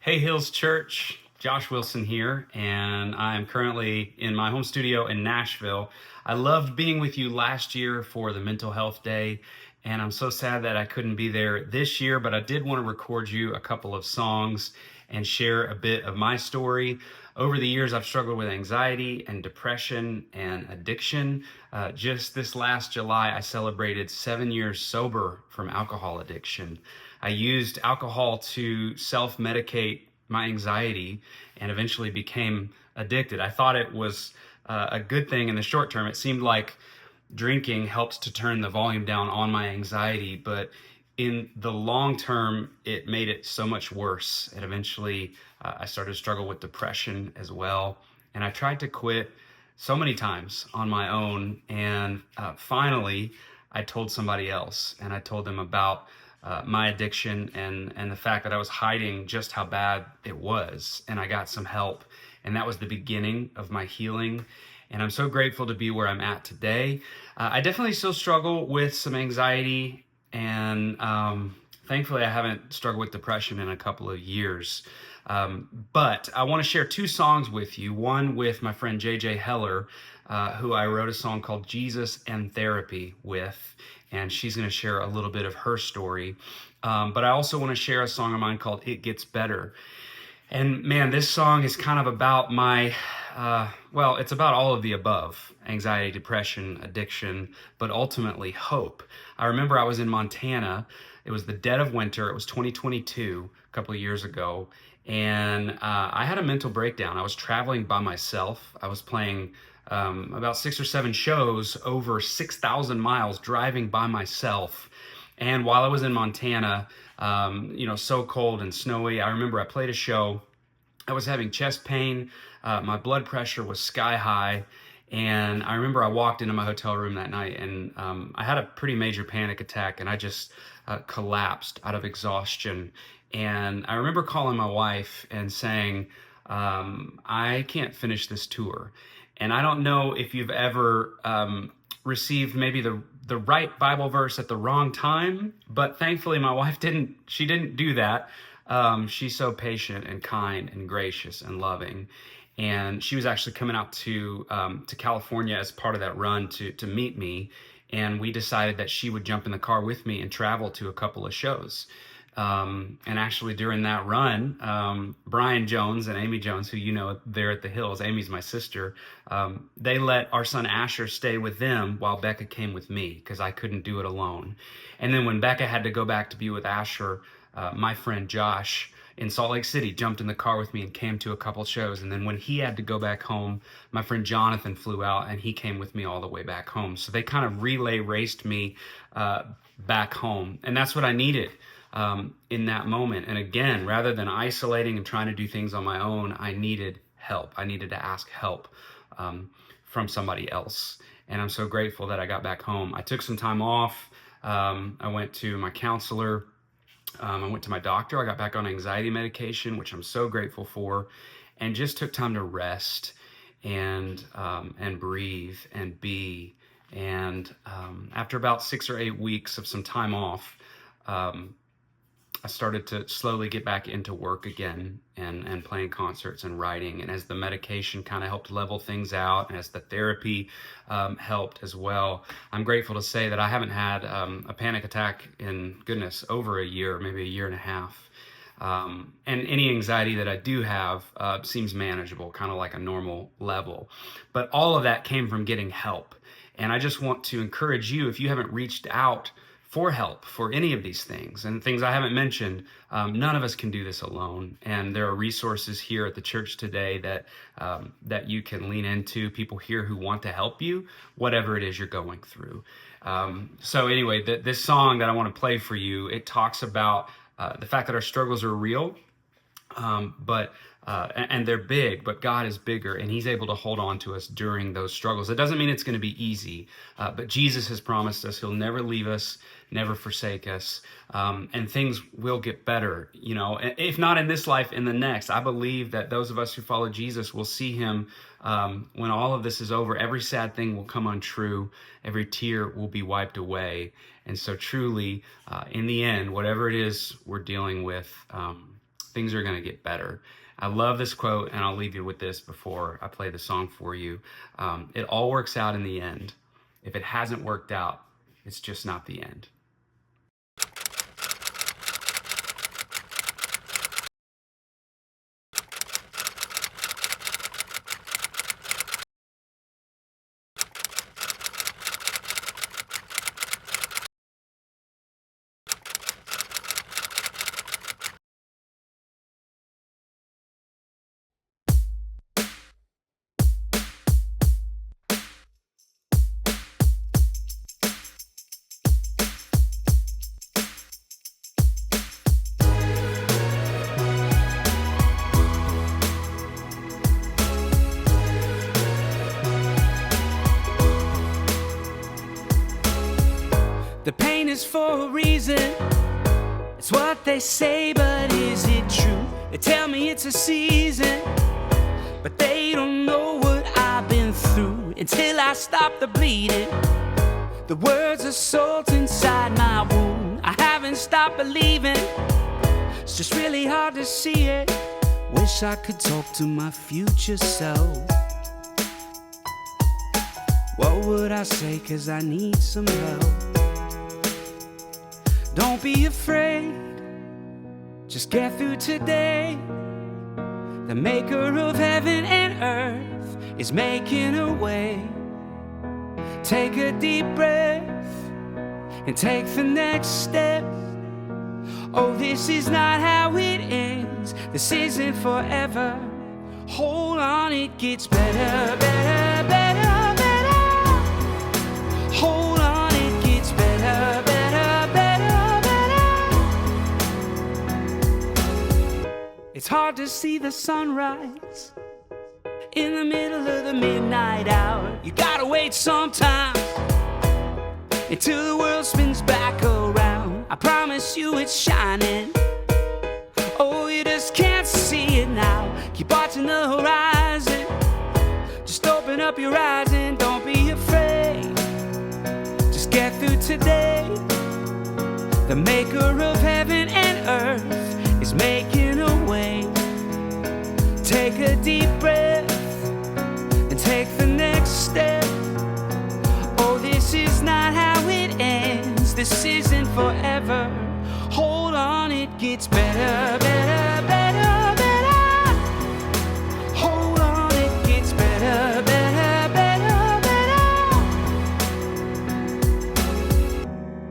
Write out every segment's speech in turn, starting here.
Hey Hills Church, Josh Wilson here, and I'm currently in my home studio in Nashville. I loved being with you last year for the Mental Health Day, and I'm so sad that I couldn't be there this year, but I did want to record you a couple of songs and share a bit of my story. Over the years, I've struggled with anxiety and depression and addiction. Just this last July, I celebrated 7 years sober from alcohol addiction. I used alcohol to self-medicate my anxiety and eventually became addicted. I thought it was a good thing in the short term. It seemed like drinking helped to turn the volume down on my anxiety, but in the long term, it made it so much worse. And eventually, I started to struggle with depression as well. And I tried to quit so many times on my own. And finally, I told somebody else, and I told them about my addiction and the fact that I was hiding just how bad it was. And I got some help. And that was the beginning of my healing. And I'm so grateful to be where I'm at today. I definitely still struggle with some anxiety, and thankfully I haven't struggled with depression in a couple of years. But I want to share two songs with you. One with my friend JJ Heller, who I wrote a song called Jesus and Therapy with, and she's going to share a little bit of her story. But I also want to share a song of mine called It Gets Better. And man, this song is kind of about my, it's about all of the above: anxiety, depression, addiction, but ultimately hope. I remember I was in Montana. It was the dead of winter. It was 2022, a couple of years ago. And I had a mental breakdown. I was traveling by myself. I was playing about 6 or 7 shows over 6,000 miles driving by myself. And while I was in Montana, so cold and snowy, I remember I played a show. I was having chest pain. My blood pressure was sky high. And I remember I walked into my hotel room that night, and I had a pretty major panic attack, and I just collapsed out of exhaustion. And I remember calling my wife and saying, I can't finish this tour. And I don't know if you've ever received maybe the right Bible verse at the wrong time, but thankfully my wife didn't do that. She's so patient and kind and gracious and loving. And she was actually coming out to California as part of that run to meet me. And we decided that she would jump in the car with me and travel to a couple of shows. And actually during that run, Brian Jones and Amy Jones, who you know there at the Hills, Amy's my sister, they let our son Asher stay with them while Becca came with me because I couldn't do it alone. And then when Becca had to go back to be with Asher, my friend Josh in Salt Lake City jumped in the car with me and came to a couple shows. And then when he had to go back home, my friend Jonathan flew out and he came with me all the way back home. So they kind of relay raced me back home. And that's what I needed in that moment. And again, rather than isolating and trying to do things on my own, I needed help. I needed to ask help from somebody else. And I'm so grateful that I got back home. I took some time off. I went to my counselor. I went to my doctor. I got back on anxiety medication, which I'm so grateful for, and just took time to rest and breathe and be. And after about 6 or 8 weeks of some time off, I started to slowly get back into work again and playing concerts and writing. And as the medication kind of helped level things out, and as the therapy helped as well, I'm grateful to say that I haven't had a panic attack in, goodness, over a year, maybe a year and a half. And any anxiety that I do have seems manageable, kind of like a normal level. But all of that came from getting help. And I just want to encourage you, if you haven't reached out for help for any of these things and things I haven't mentioned, none of us can do this alone. And there are resources here at the church today that you can lean into, people here who want to help you, whatever it is you're going through. So anyway, this song that I want to play for you, it talks about the fact that our struggles are real, and they're big, but God is bigger, and He's able to hold on to us during those struggles. It doesn't mean it's going to be easy, but Jesus has promised us He'll never leave us, never forsake us, and things will get better. You know, if not in this life, in the next. I believe that those of us who follow Jesus will see Him when all of this is over. Every sad thing will come untrue. Every tear will be wiped away. And so truly, in the end, whatever it is we're dealing with, things are going to get better. I love this quote, and I'll leave you with this before I play the song for you. It all works out in the end. If it hasn't worked out, it's just not the end. The pain is for a reason, it's what they say, but is it true? They tell me it's a season, but they don't know what I've been through. Until I stop the bleeding, the words are salt inside my wound. I haven't stopped believing, it's just really hard to see it. Wish I could talk to my future self. What would I say, 'cause I need some help. Don't be afraid, just get through today. The maker of heaven and earth is making a way. Take a deep breath and take the next step. Oh, this is not how it ends. This isn't forever. Hold on, it gets better, better, better, better. Hold on, it gets better, better. It's hard to see the sunrise in the middle of the midnight hour. You gotta wait sometimes until the world spins back around. I promise you it's shining. Oh, you just can't see it now. Keep watching the horizon. Just open up your eyes and don't be afraid. Just get through today. The maker of heaven and earth is making a way. Take a deep breath and take the next step. Oh, this is not how it ends. This isn't forever. Hold on, it gets better, better, better, better. Hold on, it gets better, better, better, better.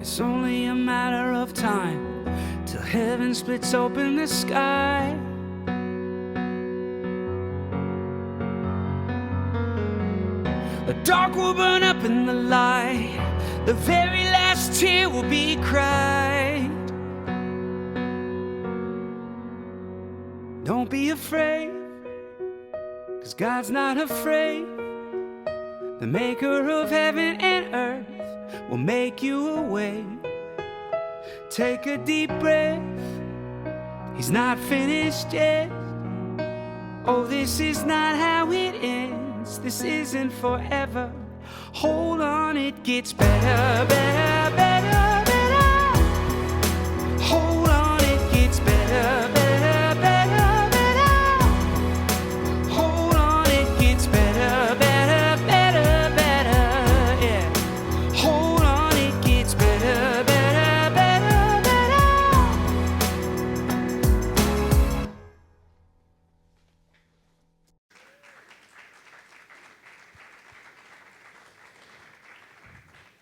It's only a matter of time till heaven splits open the sky. The dark will burn up in the light. The very last tear will be cried. Don't be afraid, 'cause God's not afraid. The maker of heaven and earth will make you a way. Take a deep breath. He's not finished yet. Oh, this is not how it ends. This isn't forever. Hold on, it gets better, better, better, better. Hold on, it gets better, better, better, better. Hold on, it gets better, better, better, better. Yeah. Hold on, it gets better, better, better, better.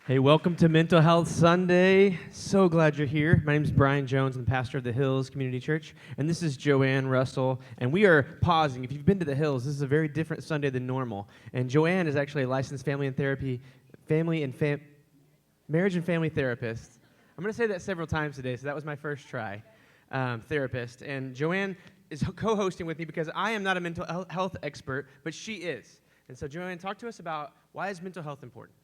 Hey, welcome to Mental Health Sunday. So glad you're here. My name is Brian Jones. I'm the pastor of the Hills Community Church, and this is Joanne Russell, and we are pausing. If you've been to the Hills, this is a very different Sunday than normal, and Joanne is actually a licensed marriage and family therapist. I'm going to say that several times today, so that was my first try, therapist, and Joanne is co-hosting with me because I am not a mental health expert, but she is. And so, Joanne, talk to us about why is mental health important?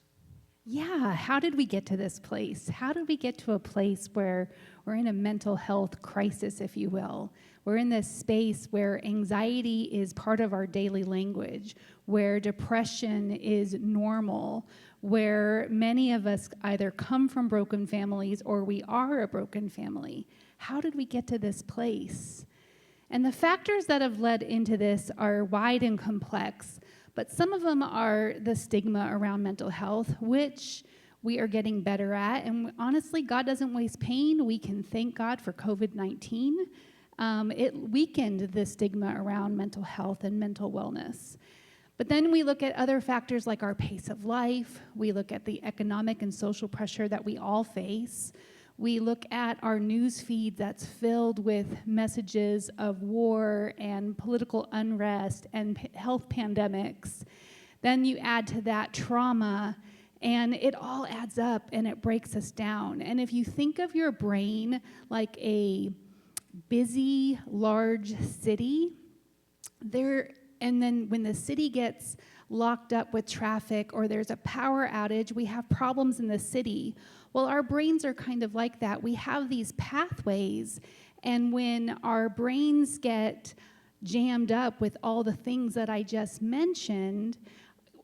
Yeah, how did we get to this place? How did we get to a place where we're in a mental health crisis, if you will? We're in this space where anxiety is part of our daily language, where depression is normal, where many of us either come from broken families or we are a broken family. How did we get to this place? And the factors that have led into this are wide and complex, but some of them are the stigma around mental health, which we are getting better at. And honestly, God doesn't waste pain. We can thank God for COVID-19. It weakened the stigma around mental health and mental wellness. But then we look at other factors like our pace of life. We look at the economic and social pressure that we all face. We look at our news feed that's filled with messages of war and political unrest and health pandemics. Then you add to that trauma, and it all adds up and it breaks us down. And if you think of your brain like a busy, large city, and then when the city gets locked up with traffic or there's a power outage, we have problems in the city. Well, our brains are kind of like that. We have these pathways, and when our brains get jammed up with all the things that I just mentioned,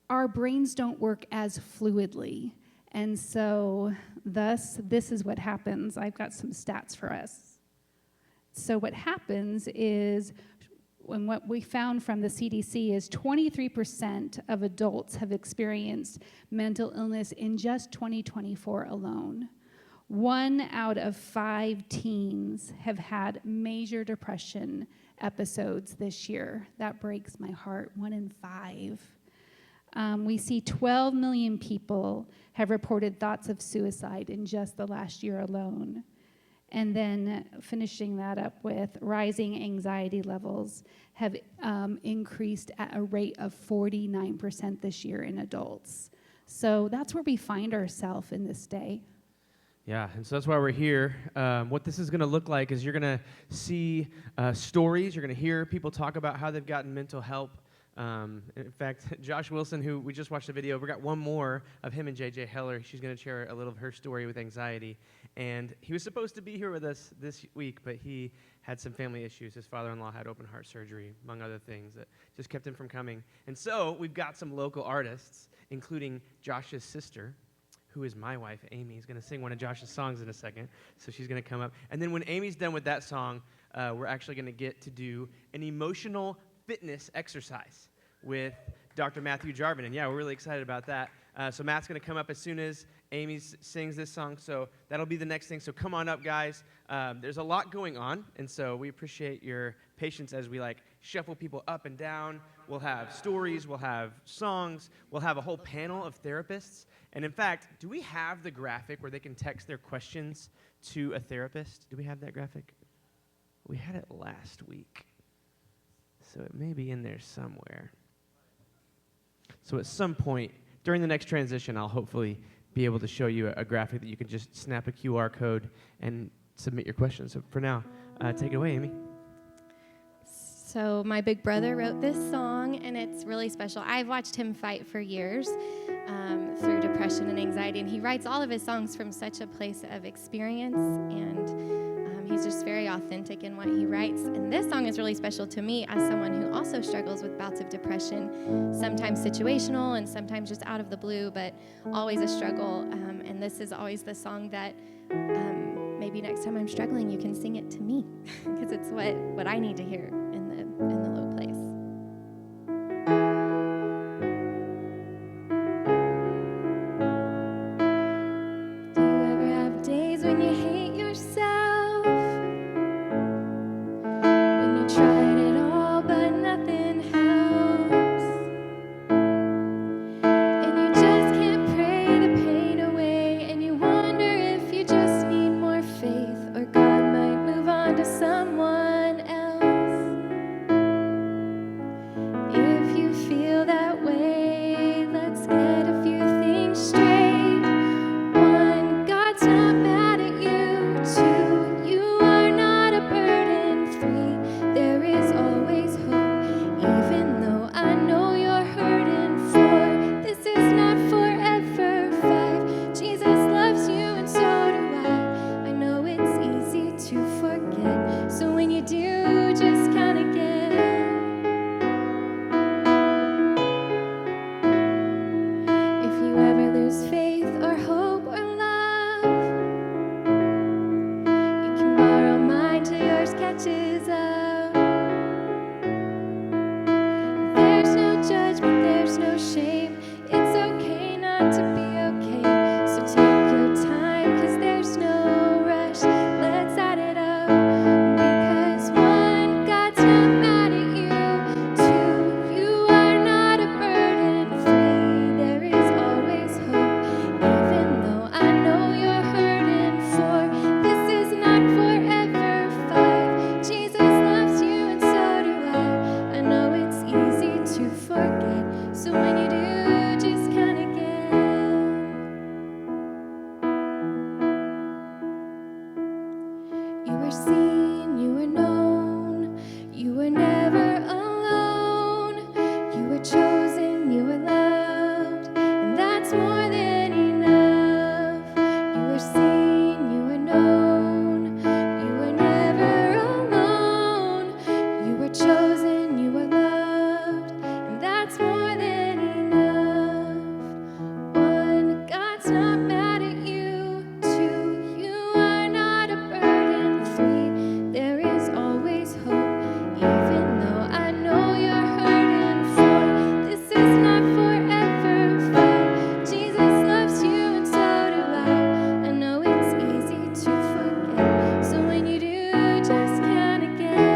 our brains don't work as fluidly. And so, thus, this is what happens. I've got some stats for us. So what happens is, and what we found from the CDC is 23% of adults have experienced mental illness in just 2024 alone. 1 out of 5 teens have had major depression episodes this year. That breaks my heart, 1 in 5. We see 12 million people have reported thoughts of suicide in just the last year alone. And then finishing that up with rising anxiety levels have increased at a rate of 49% this year in adults. So that's where we find ourselves in this day. Yeah, and so that's why we're here. What this is going to look like is you're going to see stories. You're going to hear people talk about how they've gotten mental help. In fact, Josh Wilson, who we just watched the video, we got one more of him and JJ Heller. She's going to share a little of her story with anxiety. And he was supposed to be here with us this week, but he had some family issues. His father-in-law had open heart surgery, among other things, that just kept him from coming. And so we've got some local artists, including Josh's sister, who is my wife, Amy. Is going to sing one of Josh's songs in a second, so she's going to come up. And then when Amy's done with that song, we're actually going to get to do an emotional fitness exercise with Dr. Matthew Jarvin. And yeah, we're really excited about that. So Matt's going to come up as soon as Amy sings this song. So that'll be the next thing. So come on up, guys. There's a lot going on, and so we appreciate your patience as we shuffle people up and down. We'll have stories. We'll have songs. We'll have a whole panel of therapists. And in fact, do we have the graphic where they can text their questions to a therapist? Do we have that graphic? We had it last week. So it may be in there somewhere. So at some point during the next transition, I'll hopefully be able to show you a graphic that you can just snap a QR code and submit your questions. So for now, take it away, Amy. So my big brother wrote this song, and it's really special. I've watched him fight for years through depression and anxiety, and he writes all of his songs from such a place of experience, and he's just very authentic in what he writes. And this song is really special to me as someone who also struggles with bouts of depression, sometimes situational and sometimes just out of the blue, but always a struggle. And this is always the song that maybe next time I'm struggling, you can sing it to me because it's what I need to hear in the low place. Do you ever have days when you hate yourself? When you tried it all, but nothing helps. And you just can't pray the pain away. And you wonder if you just need more faith, or God might move on to someone else. If you feel that way, let's get a few things straight. 1, God's not mad at you. 2, you are not a burden. 3, there is chosen, you are loved, and that's more than enough. One, God's not mad at you. Two, you are not a burden. Three, there is always hope, even though I know you're hurting. Four, this is not forever. Five, Jesus loves you and so do I. I know it's easy to forget, so when you do, just count again.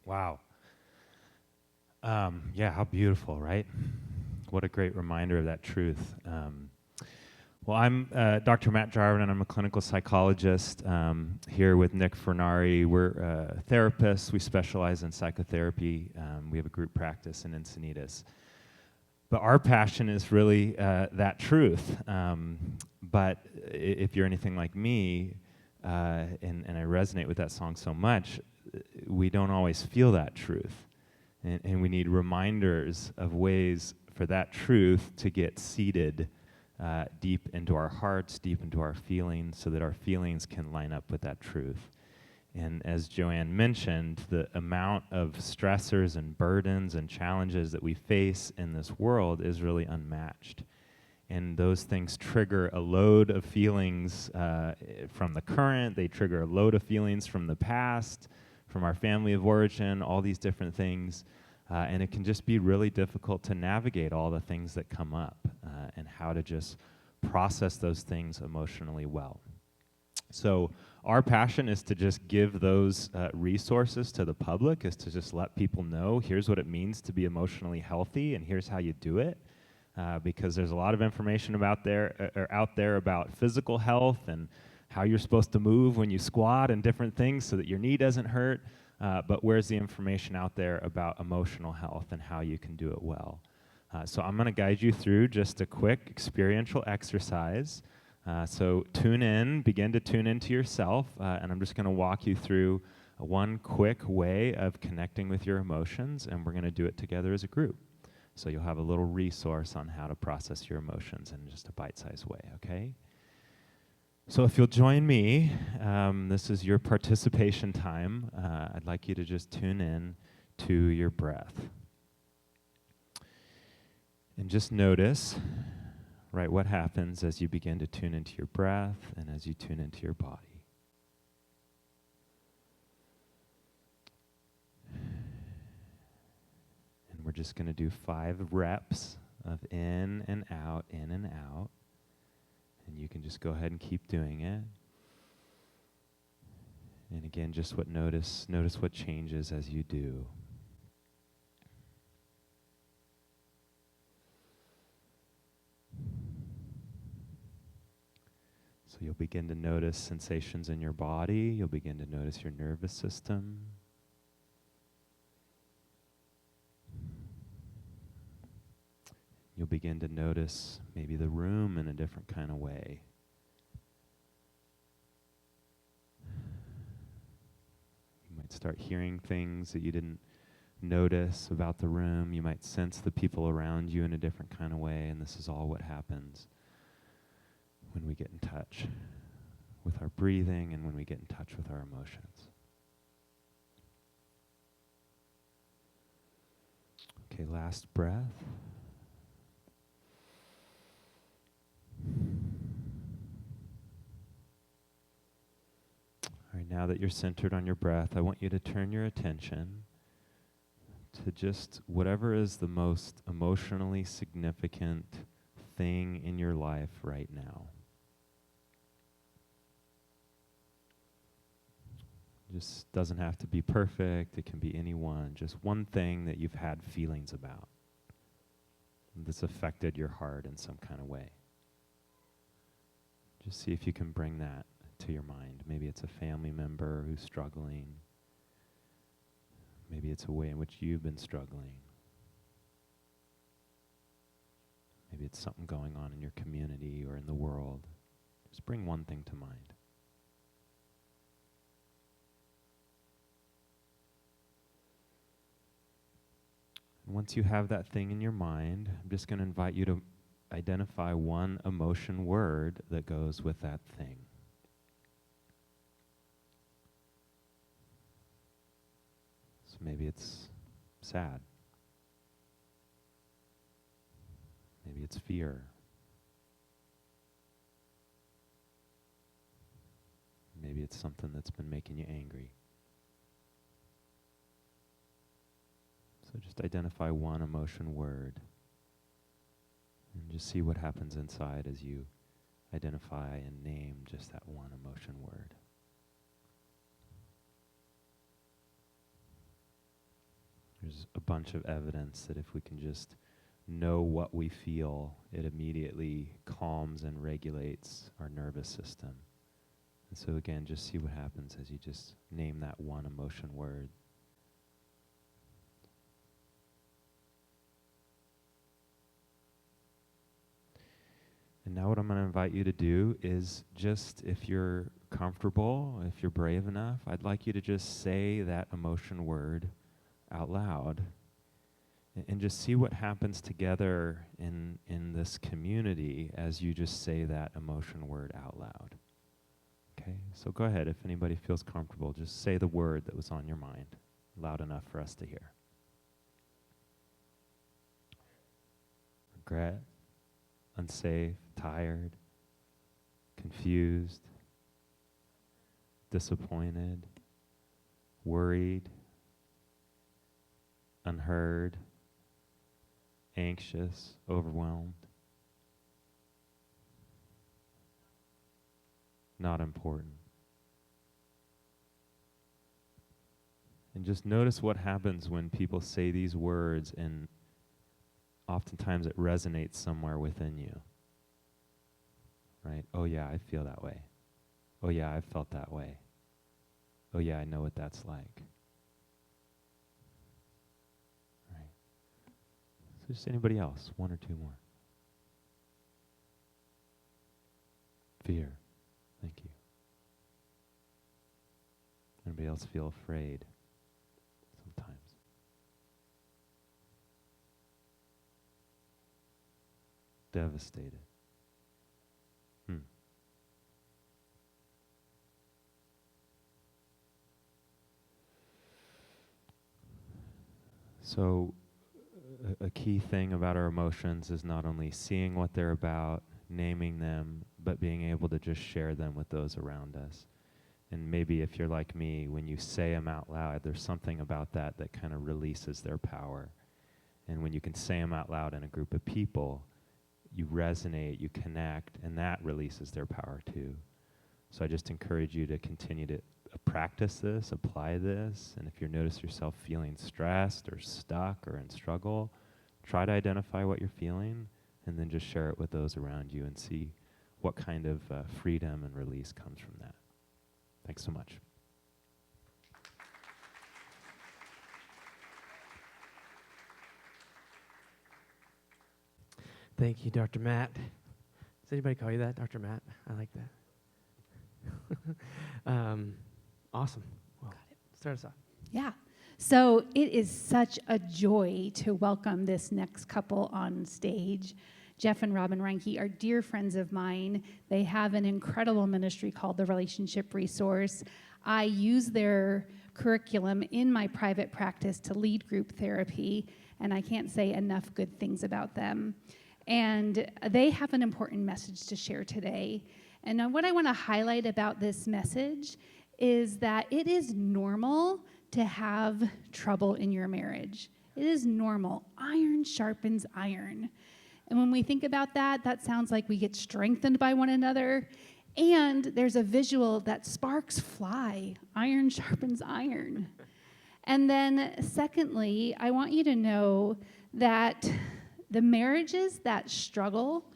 Wow. Yeah, how beautiful, right? What a great reminder of that truth. Well, I'm Dr. Matt Jarvin, and I'm a clinical psychologist here with Nick Fernari. We're therapists. We specialize in psychotherapy. We have a group practice in Encinitas. But our passion is really that truth. But if you're anything like me, and I resonate with that song so much, we don't always feel that truth. And we need reminders of ways for that truth to get seated deep into our hearts, deep into our feelings, so that our feelings can line up with that truth. And as Joanne mentioned, the amount of stressors and burdens and challenges that we face in this world is really unmatched. And those things trigger a load of feelings from the current, they trigger a load of feelings from the past, from our family of origin, all these different things. And it can just be really difficult to navigate all the things that come up and how to just process those things emotionally well. So our passion is to just give those resources to the public, is to just let people know, here's what it means to be emotionally healthy, and here's how you do it. Because there's a lot of information out there about physical health and how you're supposed to move when you squat and different things so that your knee doesn't hurt. But where's the information out there about emotional health and how you can do it well? So I'm going to guide you through just a quick experiential exercise. So begin to tune into yourself, and I'm just going to walk you through one quick way of connecting with your emotions, and we're going to do it together as a group. So you'll have a little resource on how to process your emotions in just a bite-sized way, okay? So if you'll join me, this is your participation time. I'd like you to just tune in to your breath. And just notice, right, what happens as you begin to tune into your breath and as you tune into your body. And we're just going to do 5 reps of in and out, in and out. And you can just go ahead and keep doing it. And again, just notice what changes as you do. So you'll begin to notice sensations in your body. You'll begin to notice your nervous system. You'll begin to notice maybe the room in a different kind of way. You might start hearing things that you didn't notice about the room. You might sense the people around you in a different kind of way, and this is all what happens when we get in touch with our breathing and when we get in touch with our emotions. Okay, last breath. All right, now that you're centered on your breath, I want you to turn your attention to just whatever is the most emotionally significant thing in your life right now. Just doesn't have to be perfect. It can be any one. Just one thing that you've had feelings about that's affected your heart in some kind of way. Just see if you can bring that to your mind. Maybe it's a family member who's struggling. Maybe it's a way in which you've been struggling. Maybe it's something going on in your community or in the Just bring one thing to mind. And once you have that thing in your mind, I'm just going to invite you to identify one emotion word that goes with that thing. So maybe it's sad. Maybe it's fear. Maybe it's something that's been making you angry. So just identify one emotion word and just see what happens inside as you identify and name just that one emotion word. There's a bunch of evidence that if we can just know what we feel, it immediately calms and regulates our nervous system. And so again, just see what happens as you just name that one emotion word. And now what I'm going to invite you to do is just, if you're comfortable, if you're brave enough, I'd like you to just say that emotion word out loud and just see what happens together in this community as you just say that emotion word out loud. Okay, so go ahead. If anybody feels comfortable, just say the word that was on your mind loud enough for us to hear. Regret, unsafe, tired, confused, disappointed, worried, unheard, anxious, overwhelmed, not important. And just notice what happens when people say these words, and oftentimes it resonates somewhere within you. Right? Oh yeah, I feel that way. Oh yeah, I've felt that way. Oh yeah, I know what that's like. Right? So just anybody else, one or two more. Fear. Thank you. Anybody else feel afraid sometimes? Devastated. So a key thing about our emotions is not only seeing what they're about, naming them, but being able to just share them with those around us. And maybe if you're like me, when you say them out loud, there's something about that that kind of releases their power. And when you can say them out loud in a group of people, you resonate, you connect, and that releases their power too. So I just encourage you to continue to practice this, apply this, and if you notice yourself feeling stressed or stuck or in struggle, try to identify what you're feeling and then just share it with those around you and see what kind of freedom and release comes from that. Thanks so much. Thank you, Dr. Matt. Does anybody call you that, Dr. Matt? I like that. Awesome. Well, start us off. Yeah. So it is such a joy to welcome this next couple on stage. Jeff and Robin Reinke are dear friends of mine. They have an incredible ministry called the Relationship Resource. I use their curriculum in my private practice to lead group therapy, and I can't say enough good things about them. And they have an important message to share today. And what I want to highlight about this message is that it is normal to have trouble in your marriage. It is normal. Iron sharpens iron. And when we think about that, that sounds like we get strengthened by one another. And there's a visual that sparks fly. Iron sharpens iron. And then secondly, I want you to know that the marriages that struggle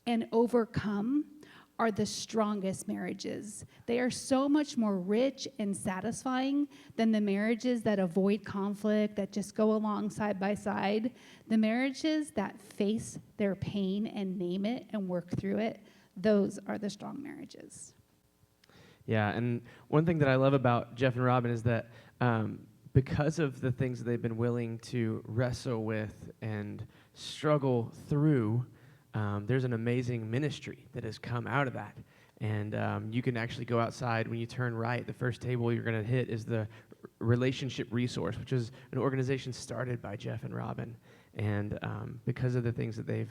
and overcome are the strongest marriages. They are so much more rich and satisfying than the marriages that avoid conflict, that just go along side by side. The marriages that face their pain and name it and work through it, those are the strong marriages. Yeah, and one thing that I love about Jeff and Robin is that because of the things that they've been willing to wrestle with and struggle through, there's an amazing ministry that has come out of that. And you can actually go outside. When you turn right, the first table you're going to hit is the Relationship Resource, which is an organization started by Jeff and Robin. And because of the things that they've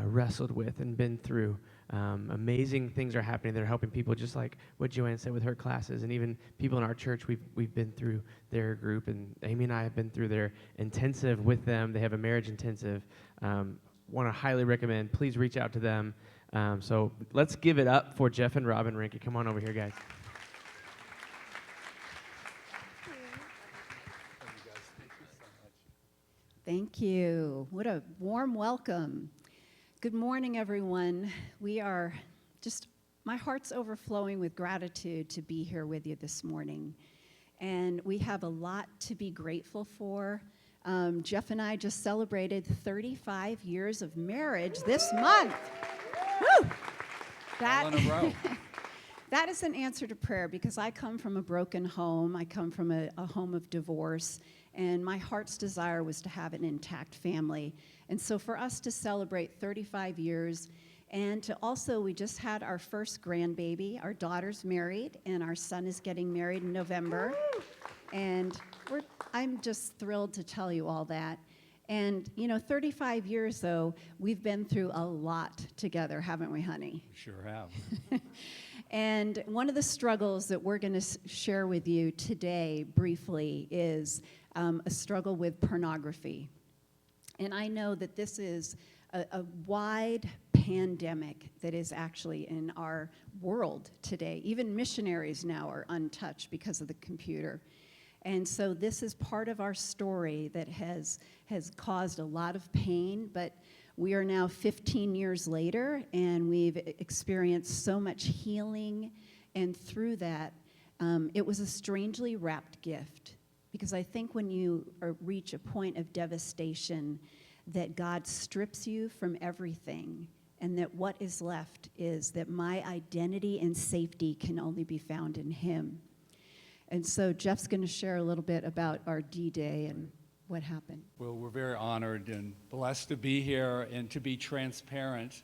wrestled with and been through, amazing things are happening that are helping people, just like what Joanne said with her classes. And even people in our church, we've been through their group, and Amy and I have been through their intensive with them. They have a marriage intensive. Want to highly recommend. Please reach out to them. So let's give it up for Jeff and Robin Rinke. Come on over here, guys. Thank you. What a warm welcome. Good morning, everyone. My heart's overflowing with gratitude to be here with you this morning. And we have a lot to be grateful for. Jeff and I just celebrated 35 years of marriage this month. Woo! All in a row. That is an answer to prayer, because I come from a broken home. I come from a home of divorce, and my heart's desire was to have an intact family. And so for us to celebrate 35 years, and to also, we just had our first grandbaby. Our daughter's married, and our son is getting married in November. And I'm just thrilled to tell you all that. And, 35 years, though, we've been through a lot together, haven't we, honey? We sure have. And one of the struggles that we're going to share with you today, briefly, is a struggle with pornography. And I know that this is a wide pandemic that is actually in our world today. Even missionaries now are untouched because of the computer. And so this is part of our story that has caused a lot of pain, but we are now 15 years later, and we've experienced so much healing, and through that, it was a strangely wrapped gift, because I think when you reach a point of devastation, that God strips you from everything, and that what is left is that my identity and safety can only be found in Him. And so Jeff's going to share a little bit about our D-Day and what happened. Well, we're very honored and blessed to be here and to be transparent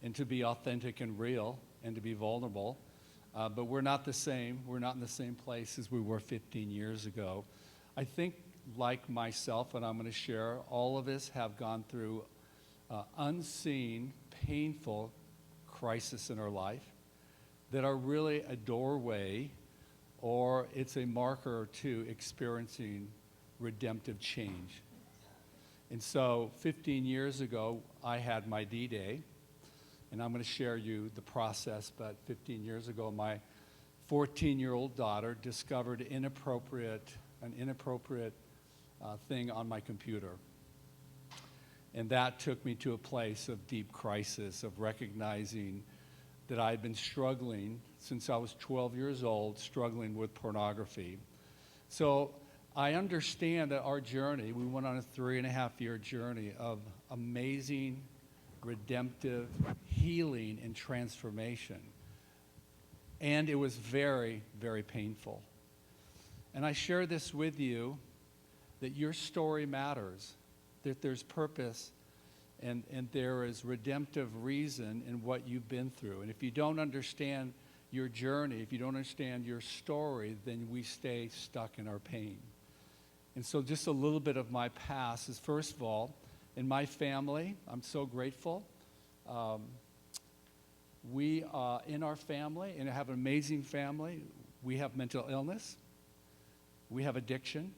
and to be authentic and real and to be vulnerable. But we're not the same. We're not in the same place as we were 15 years ago. I think, like myself, and I'm going to share, all of us have gone through unseen, painful crisis in our life that are really a doorway, or it's a marker to experiencing redemptive change. And so 15 years ago, I had my D-Day, and I'm going to share you the process, but 15 years ago, my 14-year-old daughter discovered an inappropriate thing on my computer. And that took me to a place of deep crisis, of recognizing that I had been struggling since I was 12 years old, struggling with pornography. So I understand that our journey, we went on a 3.5-year journey of amazing, redemptive healing and transformation. And it was very, very painful. And I share this with you, that your story matters, that there's purpose, and there is redemptive reason in what you've been through. And if you don't understand your journey, if you don't understand your story, then we stay stuck in our pain. And so just a little bit of my past is, first of all, in my family, I'm so grateful. We, in our family, and I have an amazing family, we have mental illness, we have addiction,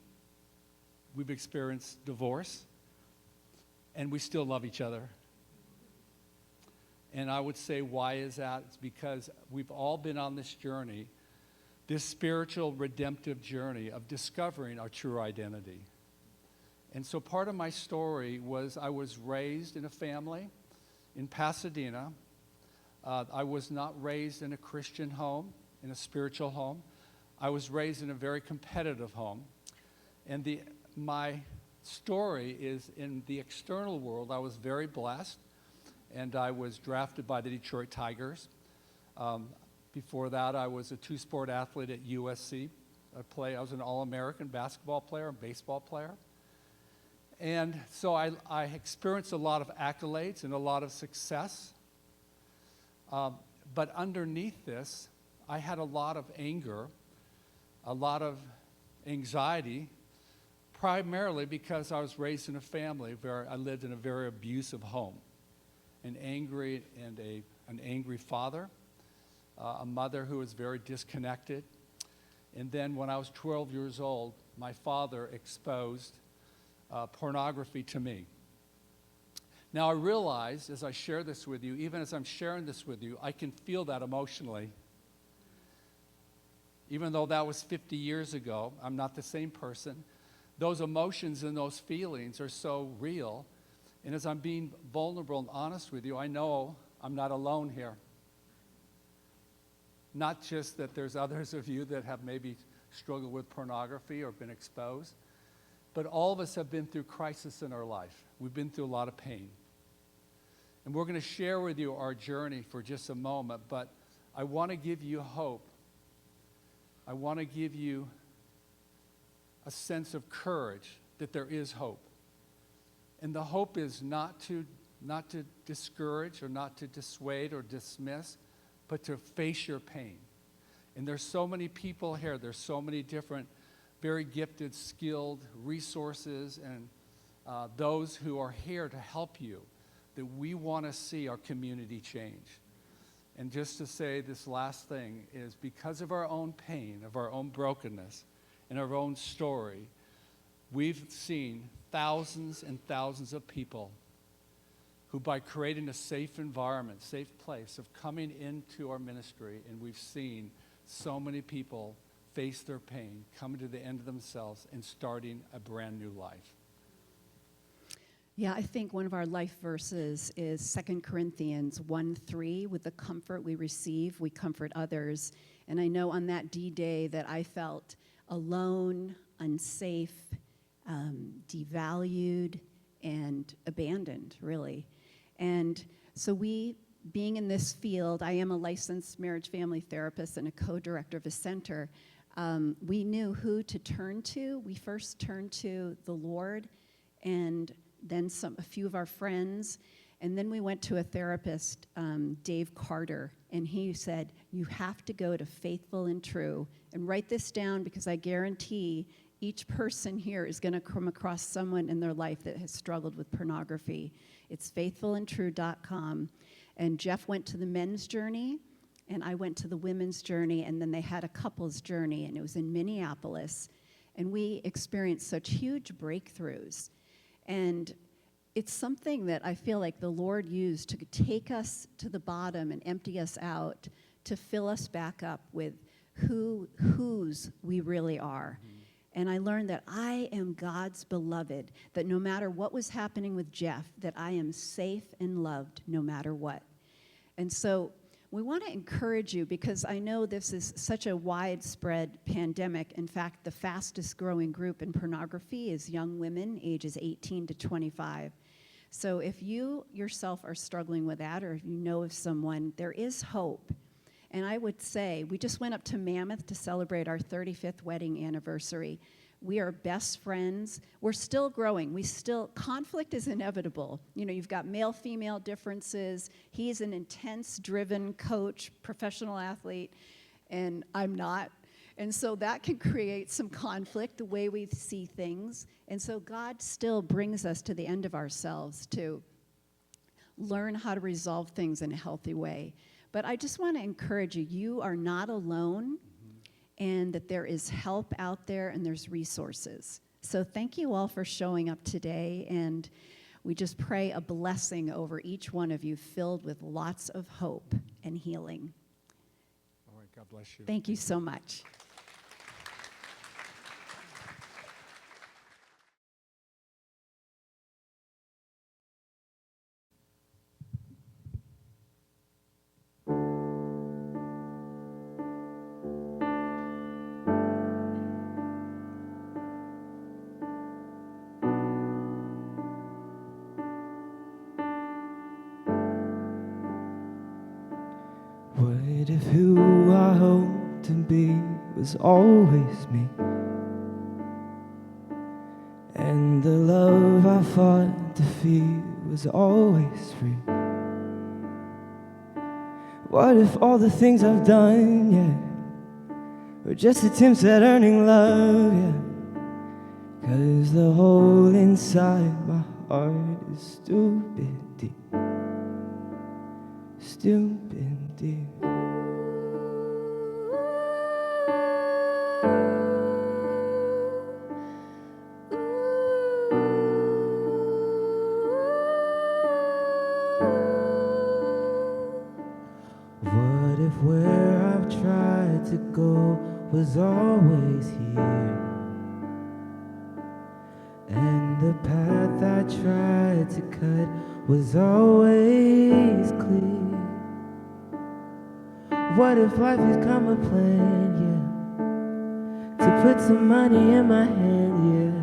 we've experienced divorce, and we still love each other. And I would say, why is that? It's because we've all been on this journey, this spiritual redemptive journey of discovering our true identity. And so part of my story was I was raised in a family in Pasadena. I was not raised in a Christian home, in a spiritual home. I was raised in a very competitive home. And my story is, in the external world, I was very blessed. and I was drafted by the Detroit Tigers. Before that, I was a two-sport athlete at USC. I was an All-American basketball player and baseball player. And so I experienced a lot of accolades and a lot of success. But underneath this, I had a lot of anger, a lot of anxiety, primarily because I was raised in a family where I lived in a very abusive home. An angry father, a mother who was very disconnected. And then when I was 12 years old, my father exposed pornography to me. Now I realize as I share this with you, even as I'm sharing this with you, I can feel that emotionally. Even though that was 50 years ago, I'm not the same person. Those emotions and those feelings are so real. And as I'm being vulnerable and honest with you, I know I'm not alone here. Not just that there's others of you that have maybe struggled with pornography or been exposed, but all of us have been through crisis in our life. We've been through a lot of pain. And we're going to share with you our journey for just a moment, but I want to give you hope. I want to give you a sense of courage that there is hope. And the hope is not to discourage or not to dissuade or dismiss, but to face your pain. And there's so many people here, there's so many different, very gifted, skilled resources and those who are here to help you, that we want to see our community change. And just to say this last thing is because of our own pain, of our own brokenness, and our own story, we've seen thousands and thousands of people who by creating a safe environment, safe place of coming into our ministry, and we've seen so many people face their pain, coming to the end of themselves and starting a brand new life. Yeah, I think one of our life verses is 2 Corinthians 1:3. With the comfort we receive, we comfort others. And I know on that D-Day that I felt alone, unsafe, devalued, and abandoned, really. And so being in this field, I am a licensed marriage family therapist and a co-director of a center. We knew who to turn to. We first turned to the Lord, and then a few of our friends, and then we went to a therapist, Dave Carter, and he said, you have to go to Faithful and True, and write this down because I guarantee each person here is going to come across someone in their life that has struggled with pornography. It's faithfulandtrue.com, and Jeff went to the men's journey, and I went to the women's journey, and then they had a couples journey, and it was in Minneapolis, and we experienced such huge breakthroughs. And it's something that I feel like the Lord used to take us to the bottom and empty us out to fill us back up with whose we really are. Mm-hmm. And I learned that I am God's beloved, that no matter what was happening with Jeff, that I am safe and loved no matter what. And so we want to encourage you because I know this is such a widespread pandemic. In fact, the fastest growing group in pornography is young women ages 18 to 25. So if you yourself are struggling with that, or if you know of someone, there is hope. And I would say, we just went up to Mammoth to celebrate our 35th wedding anniversary. We are best friends. We're still growing. Conflict is inevitable. You know, you've got male-female differences. He's an intense, driven coach, professional athlete, and I'm not. And so that can create some conflict, the way we see things. And so God still brings us to the end of ourselves to learn how to resolve things in a healthy way. But I just want to encourage you, you are not alone, and that there is help out there and there's resources. So thank you all for showing up today, and we just pray a blessing over each one of you filled with lots of hope and healing. All right, God bless you. Thank you so much. What if who I hoped to be was always me? And the love I fought to feel was always free? What if all the things I've done, yeah, were just attempts at earning love, yeah? 'Cause the hole inside my heart is stupid deep, stupid deep. What if where I've tried to go was always here, and the path I tried to cut was always clear? What if life has come a plan, yeah, to put some money in my hand, yeah,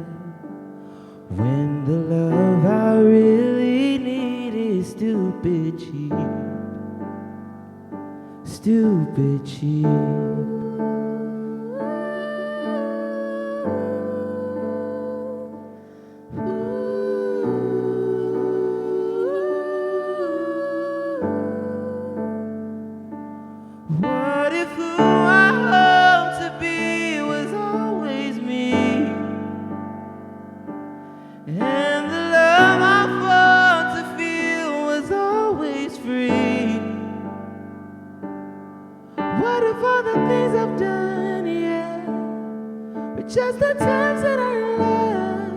when the love I really need is stupid cheap, stupid cheap. What if who I hoped to be was always me, and the love I fought to feel was always free? What if all the things I've done, yeah, were just the times that I love,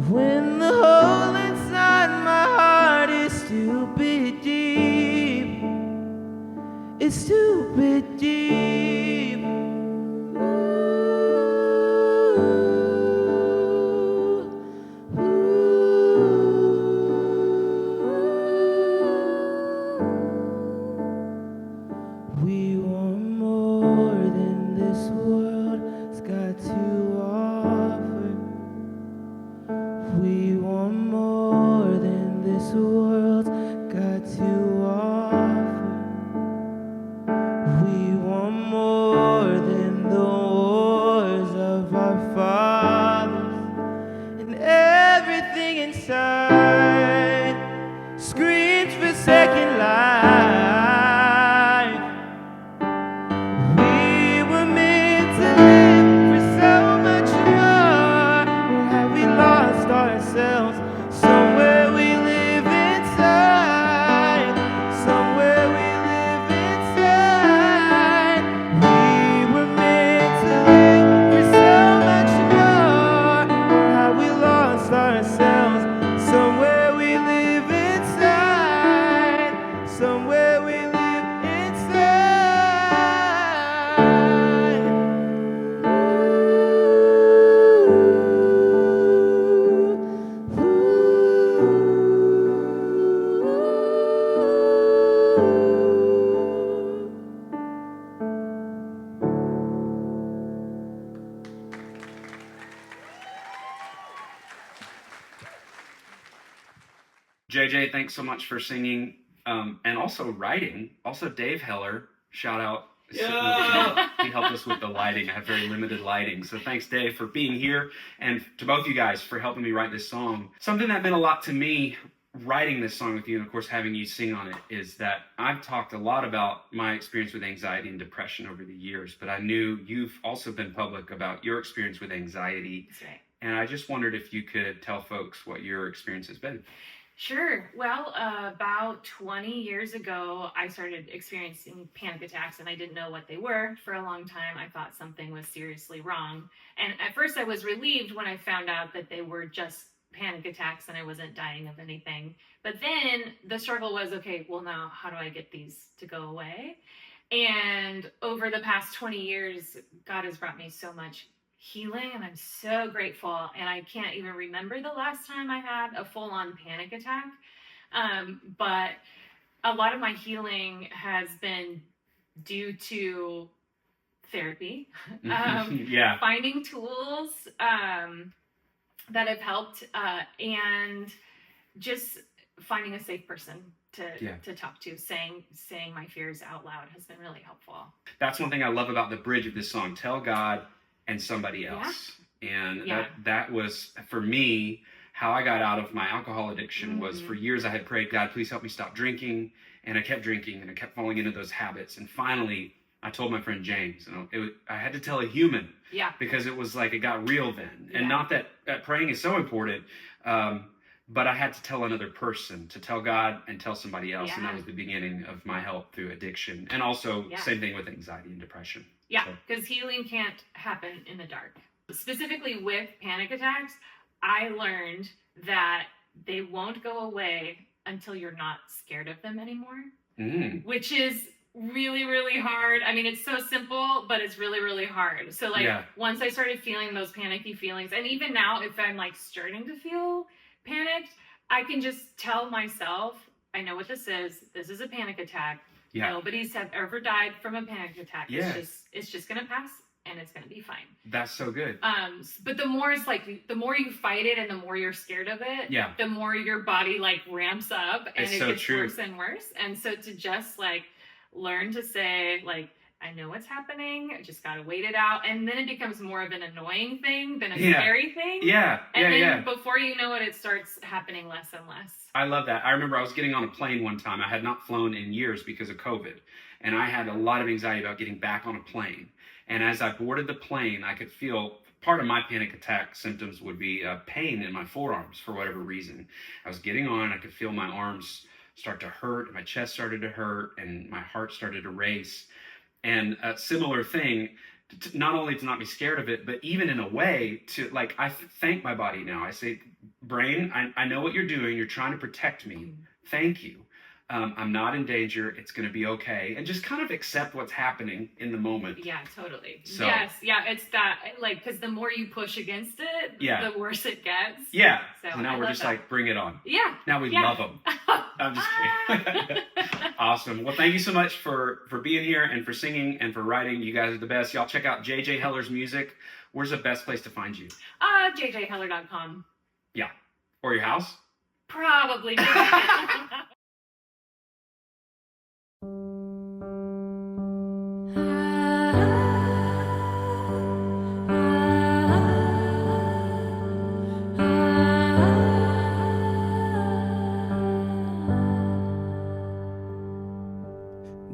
when the hole inside my heart is stupid deep, it's stupid deep. We want more than this world's got to offer. We want more than this world's got to offer. We want more than the wars of our fathers, and everything inside screams for second life. We were meant to live for so much more. Or have we lost ourselves? Somewhere we live inside. Somewhere we live inside. We were meant to live for so much more. Or have we lost ourselves? Somewhere we live inside. Somewhere we live inside. JJ, thanks so much for singing and also writing. Also, Dave Heller, shout out. Yeah. He helped us with the lighting. I have very limited lighting. So thanks, Dave, for being here, and to both you guys for helping me write this song. Something that meant a lot to me writing this song with you, and of course having you sing on it, is that I've talked a lot about my experience with anxiety and depression over the years, but I knew you've also been public about your experience with anxiety. That's right. And I just wondered if you could tell folks what your experience has been. Sure. Well, about 20 years ago, I started experiencing panic attacks, and I didn't know what they were. For a long time, I thought something was seriously wrong. And at first, I was relieved when I found out that they were just panic attacks and I wasn't dying of anything. But then the struggle was, okay, well, now how do I get these to go away? And over the past 20 years, God has brought me so much healing, and I'm so grateful. And I can't even remember the last time I had a full-on panic attack. But a lot of my healing has been due to therapy, Yeah. finding tools that have helped, and just finding a safe person to talk to. Saying my fears out loud has been really helpful. That's one thing I love about the bridge of this song. Tell God and somebody else. And that was, for me, how I got out of my alcohol addiction. Was for years I had prayed, God, please help me stop drinking. And I kept drinking and I kept falling into those habits. And finally, I told my friend James, and I had to tell a human, because it was like it got real then. And not that praying is so important, but I had to tell another person, to tell God and tell somebody else. And that was the beginning of my help through addiction. And also same thing with anxiety and depression. Yeah, because healing can't happen in the dark. Specifically with panic attacks, I learned that they won't go away until you're not scared of them anymore, which is really, really hard. I mean, it's so simple, but it's really, really hard. So once I started feeling those panicky feelings, and even now, if I'm like starting to feel panicked, I can just tell myself, I know what this is. This is a panic attack. Nobody's ever died from a panic attack. It's just going to pass and it's going to be fine. That's so good. But the more it's like, the more you fight it and the more you're scared of it, the more your body like ramps up and it gets worse and worse. And so to just like learn to say like, I know what's happening. I just got to wait it out. And then it becomes more of an annoying thing than a scary thing. And then before you know it, it starts happening less and less. I love that. I remember I was getting on a plane one time. I had not flown in years because of COVID. And I had a lot of anxiety about getting back on a plane. And as I boarded the plane, I could feel part of my panic attack symptoms would be pain in my forearms for whatever reason. I was getting on, I could feel my arms start to hurt, and my chest started to hurt, and my heart started to race. And a similar thing, not only to not be scared of it, but even in a way to, like, I thank my body now. I say, brain, I know what you're doing. You're trying to protect me. Thank you. I'm not in danger. It's going to be okay. And just kind of accept what's happening in the moment. Yeah, totally. So, it's that, like, because the more you push against it, the worse it gets. Yeah. So now we're just like, bring it on. Yeah. Now we love them. I'm just kidding. Awesome. Well, thank you so much for being here and for singing and for writing. You guys are the best. Y'all check out JJ Heller's music. Where's the best place to find you? JJHeller.com. Yeah. Or your house? Probably.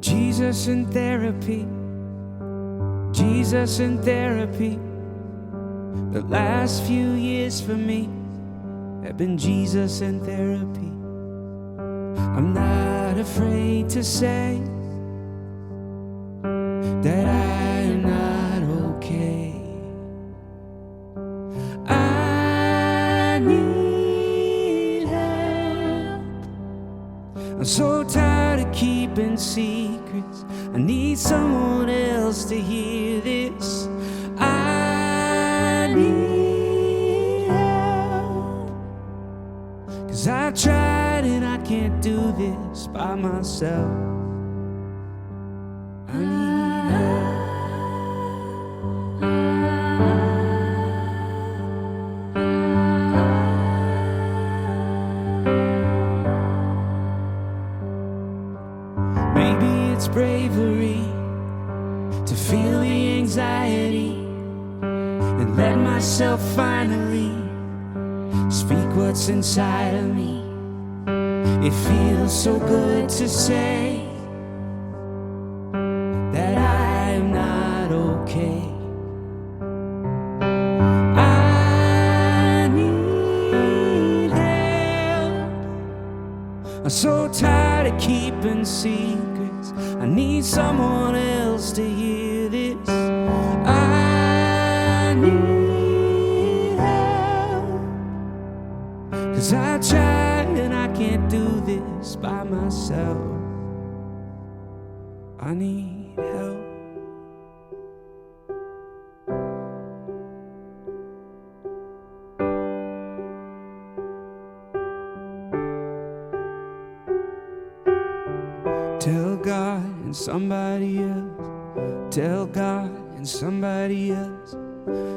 Jesus in therapy, Jesus in therapy. The last few years for me have been Jesus in therapy. I'm not afraid to say that I am not okay. I need help. I'm so tired of keeping secrets. I need someone else to hear this. I need help. 'Cause I've tried and I can't do this by myself. I need help. Maybe it's bravery to feel the anxiety and let myself finally speak what's inside of me. It feels so good to say that I am not okay. I need help. I'm so tired of keeping secrets. I need someone else to hear this. I need help. 'Cause I tried and I can't do this by myself. I need help. Tell God and somebody else. Tell God and somebody else.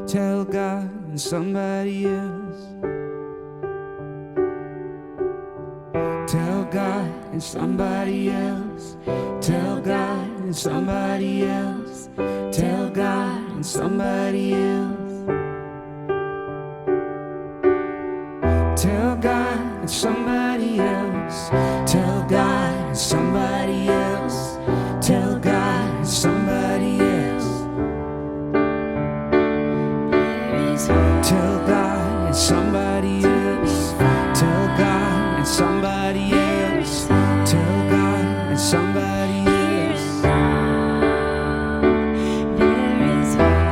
Tell God and somebody else. Tell God and somebody else. Tell God and somebody else. Tell God and somebody else. Tell God and somebody else. Tell God and somebody else. Tell God and somebody else. Tell God and somebody else. Tell God and somebody else. Tell God and somebody else.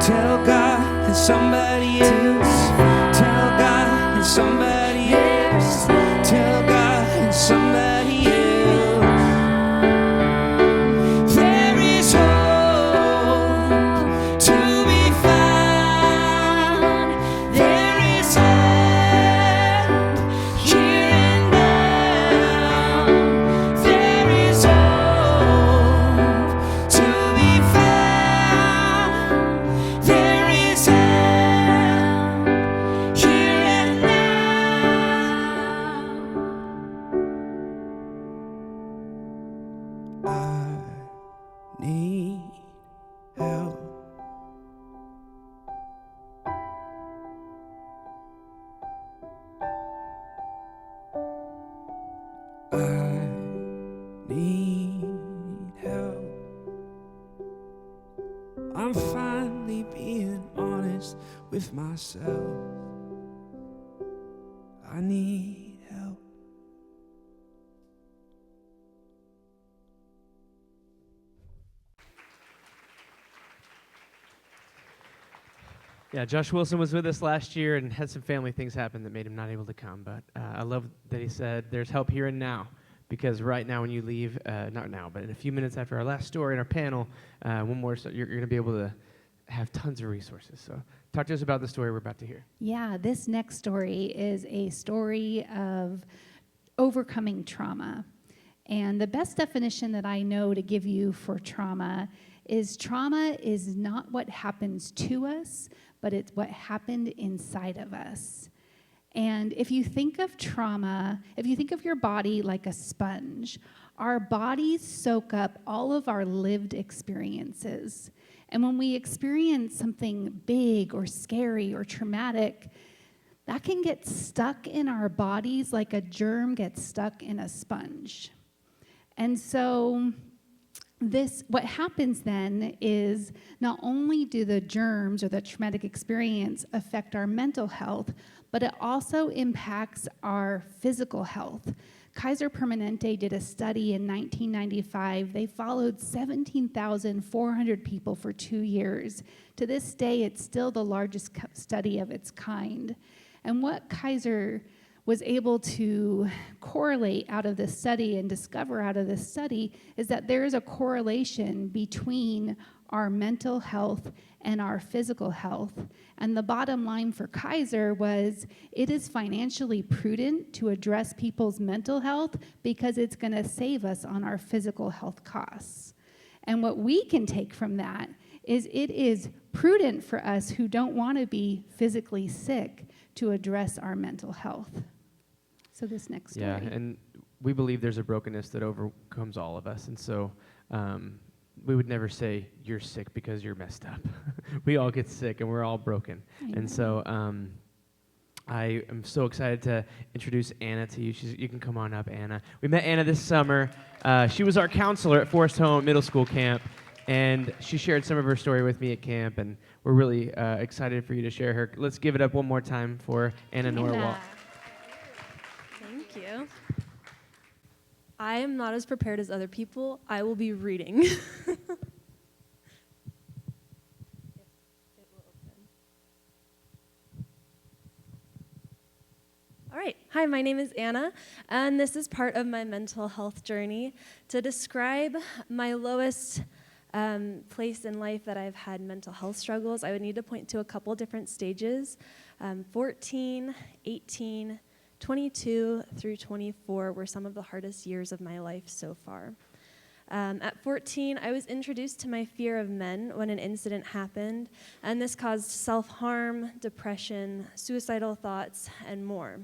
Tell God and somebody else. Tell God and somebody else. Tell God and somebody else. There is hope to be found. There is help here and now. There is hope to be found. There is help here and now. I need help. I need help. I'm finally being honest with myself. I need help. Yeah, Josh Wilson was with us last year and had some family things happen that made him not able to come. But I love that he said there's help here and now. Because right now when you leave, not now, but in a few minutes after our last story in our panel, one more, so you're going to be able to have tons of resources. So talk to us about the story we're about to hear. Yeah, this next story is a story of overcoming trauma. And the best definition that I know to give you for trauma is not what happens to us, but it's what happened inside of us. And if you think of trauma, if you think of your body like a sponge, our bodies soak up all of our lived experiences. And when we experience something big or scary or traumatic, that can get stuck in our bodies like a germ gets stuck in a sponge. And so what happens then is not only do the germs or the traumatic experience affect our mental health, but it also impacts our physical health. Kaiser Permanente did a study in 1995. They followed 17,400 people for 2 years. To this day, it's still the largest study of its kind. And what Kaiser was able to correlate out of this study and discover out of this study is that there is a correlation between our mental health and our physical health. And the bottom line for Kaiser was it is financially prudent to address people's mental health because it's going to save us on our physical health costs. And what we can take from that is it is prudent for us who don't want to be physically sick to address our mental health. So this next story. Yeah, and we believe there's a brokenness that overcomes all of us. And so we would never say you're sick because you're messed up. We all get sick and we're all broken. And so I am so excited to introduce Anna to you. You can come on up, Anna. We met Anna this summer. She was our counselor at Forest Home Middle School Camp, and she shared some of her story with me at camp, and we're really excited for you to share her. Let's give it up one more time for Anna Norwalk. Thank you. I am not as prepared as other people. I will be reading. All right. Hi, my name is Anna, and this is part of my mental health journey. To describe my lowest place in life that I've had mental health struggles, I would need to point to a couple different stages. 14, 18, 22 through 24 were some of the hardest years of my life so far. At 14, I was introduced to my fear of men when an incident happened, and this caused self-harm, depression, suicidal thoughts, and more.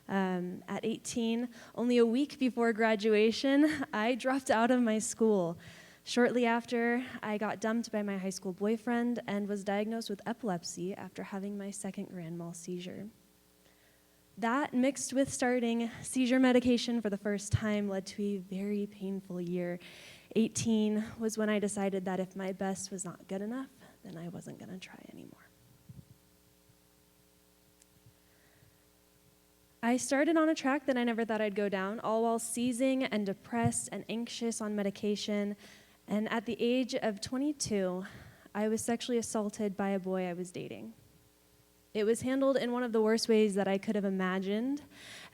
At 18, only a week before graduation, I dropped out of my school. Shortly after, I got dumped by my high school boyfriend and was diagnosed with epilepsy after having my second grand mal seizure. That, mixed with starting seizure medication for the first time, led to a very painful year. 18 was when I decided that if my best was not good enough, then I wasn't going to try anymore. I started on a track that I never thought I'd go down, all while seizing and depressed and anxious on medication. And at the age of 22, I was sexually assaulted by a boy I was dating. It was handled in one of the worst ways that I could have imagined.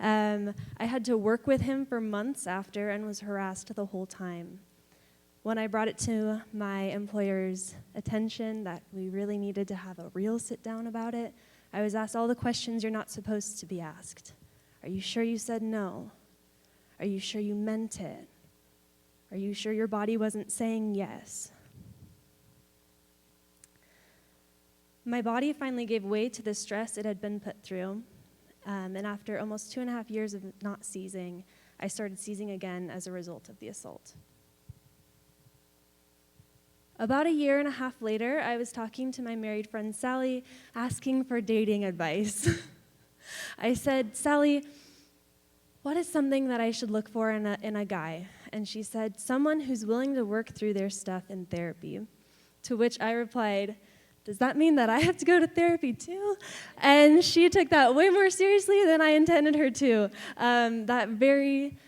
I had to work with him for months after and was harassed the whole time. When I brought it to my employer's attention that we really needed to have a real sit down about it, I was asked all the questions you're not supposed to be asked. Are you sure you said no? Are you sure you meant it? Are you sure your body wasn't saying yes? My body finally gave way to the stress it had been put through, and after almost 2.5 years of not seizing, I started seizing again as a result of the assault. About 1.5 years later, I was talking to my married friend Sally, asking for dating advice. I said, Sally, what is something that I should look for in a guy? And she said, someone who's willing to work through their stuff in therapy. To which I replied, does that mean that I have to go to therapy too? And she took that way more seriously than I intended her to. That very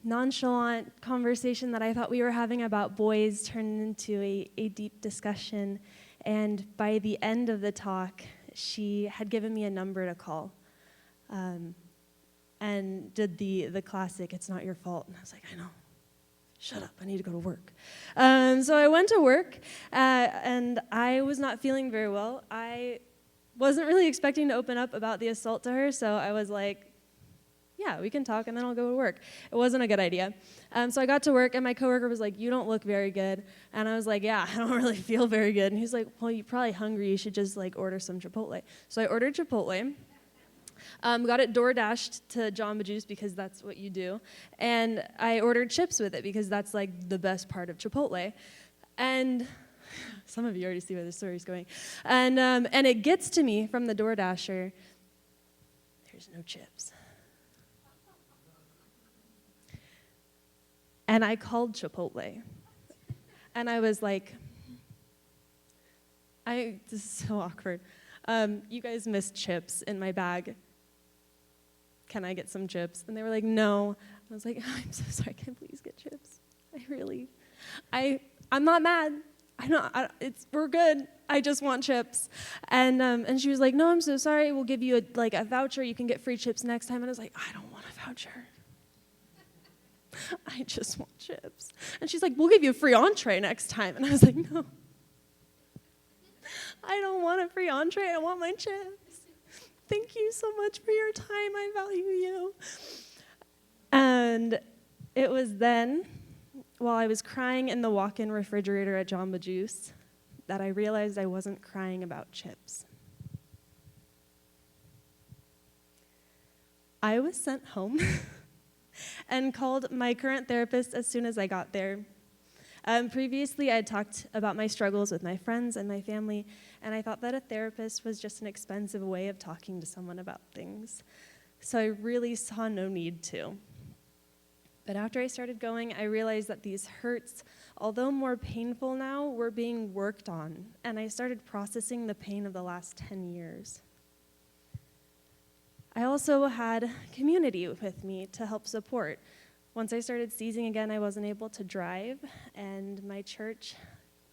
nonchalant conversation that I thought we were having about boys turned into a deep discussion. And by the end of the talk, she had given me a number to call and did the classic, it's not your fault. And I was like, I know. Shut up, I need to go to work. So I went to work, and I was not feeling very well. I wasn't really expecting to open up about the assault to her, so I was like, yeah, we can talk, and then I'll go to work. It wasn't a good idea. So I got to work, and my coworker was like, you don't look very good. And I was like, yeah, I don't really feel very good. And he's like, well, you're probably hungry. You should just, order some Chipotle. So I ordered Chipotle. Got it door-dashed to Jamba Juice because that's what you do. And I ordered chips with it because that's, the best part of Chipotle. And some of you already see where the story's going. And it gets to me from the door-dasher, there's no chips. And I called Chipotle. And I was like, this is so awkward. You guys missed chips in my bag. Can I get some chips? And they were like, no. I was like, I'm so sorry, can I please get chips? I'm not mad. We're good. I just want chips. And she was like, no, I'm so sorry. We'll give you a voucher. You can get free chips next time. And I was like, I don't want a voucher. I just want chips. And she's like, we'll give you a free entree next time. And I was like, no. I don't want a free entree. I want my chips. Thank you so much for your time. I value you. And it was then, while I was crying in the walk-in refrigerator at Jamba Juice, that I realized I wasn't crying about chips. I was sent home and called my current therapist as soon as I got there. Previously, I had talked about my struggles with my friends and my family, and I thought that a therapist was just an expensive way of talking to someone about things. So I really saw no need to. But after I started going, I realized that these hurts, although more painful now, were being worked on, and I started processing the pain of the last 10 years. I also had community with me to help support. Once I started seizing again, I wasn't able to drive, and my church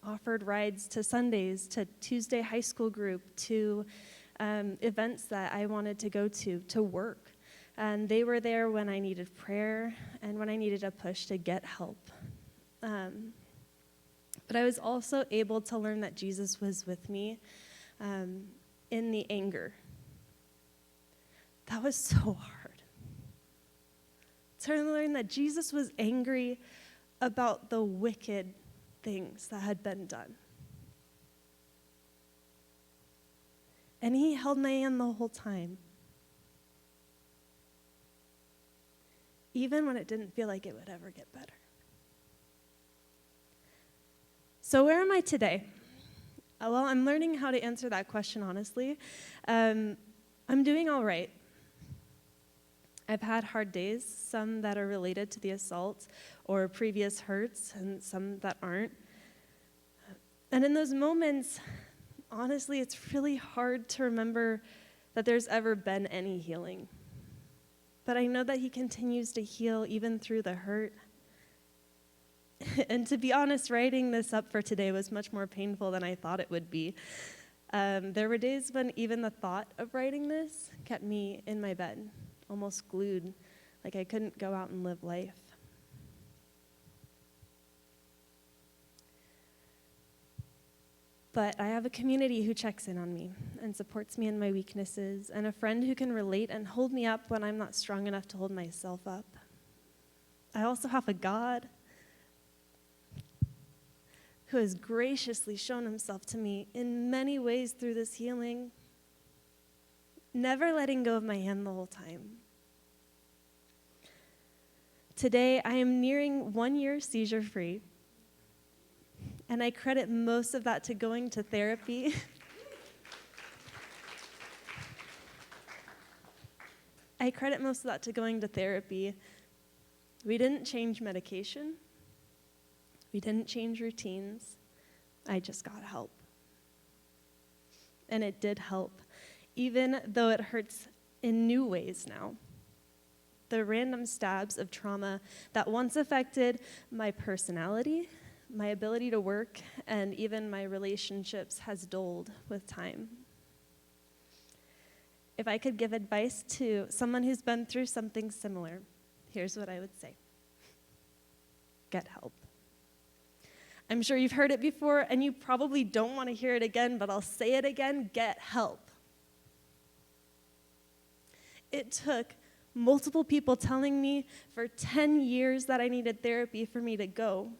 offered rides to Sundays, to Tuesday high school group, to events that I wanted to go to work. And they were there when I needed prayer and when I needed a push to get help. But I was also able to learn that Jesus was with me in the anger. That was so hard. To learn that Jesus was angry about the wicked things that had been done. And he held my hand the whole time. even when it didn't feel like it would ever get better. So where am I today? Well, I'm learning how to answer that question honestly. I'm doing all right. I've had hard days, some that are related to the assault or previous hurts, and some that aren't. And in those moments, honestly, it's really hard to remember that there's ever been any healing. But I know that he continues to heal even through the hurt. And to be honest, writing this up for today was much more painful than I thought it would be. There were days when even the thought of writing this kept me in my bed, almost glued, like I couldn't go out and live life. But I have a community who checks in on me and supports me in my weaknesses, and a friend who can relate and hold me up when I'm not strong enough to hold myself up. I also have a God who has graciously shown himself to me in many ways through this healing, never letting go of my hand the whole time. Today, I am nearing 1 year seizure-free, and I credit most of that to going to therapy. We didn't change medication. We didn't change routines. I just got help. And it did help, even though it hurts in new ways now. The random stabs of trauma that once affected my personality, my ability to work, and even my relationships has dulled with time. If I could give advice to someone who's been through something similar, here's what I would say. Get help. I'm sure you've heard it before, and you probably don't want to hear it again, but I'll say it again, get help. It took multiple people telling me for 10 years that I needed therapy for me to go.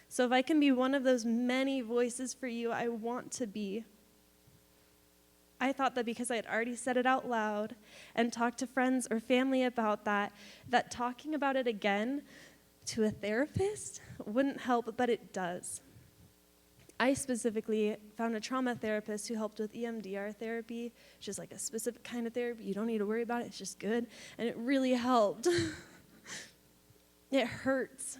So if I can be one of those many voices for you, I want to be. I thought that because I had already said it out loud and talked to friends or family about that talking about it again to a therapist wouldn't help, but it does. I specifically found a trauma therapist who helped with EMDR therapy, which is like a specific kind of therapy. You don't need to worry about it. It's just good. And it really helped. It hurts.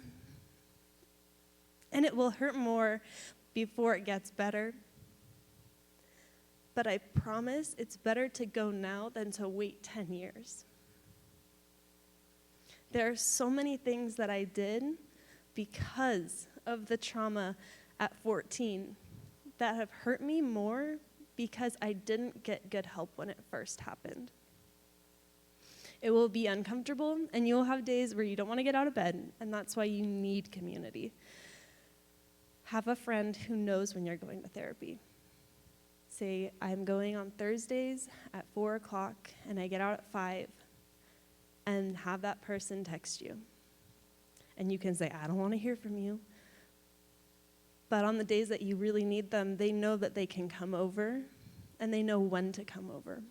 And it will hurt more before it gets better. But I promise it's better to go now than to wait 10 years. There are so many things that I did because of the trauma at 14 that have hurt me more because I didn't get good help when it first happened. It will be uncomfortable, and you'll have days where you don't want to get out of bed, and that's why you need community. Have a friend who knows when you're going to therapy. Say, I'm going on Thursdays at 4 o'clock, and I get out at 5, and have that person text you. And you can say, I don't want to hear from you. But on the days that you really need them, they know that they can come over, and they know when to come over.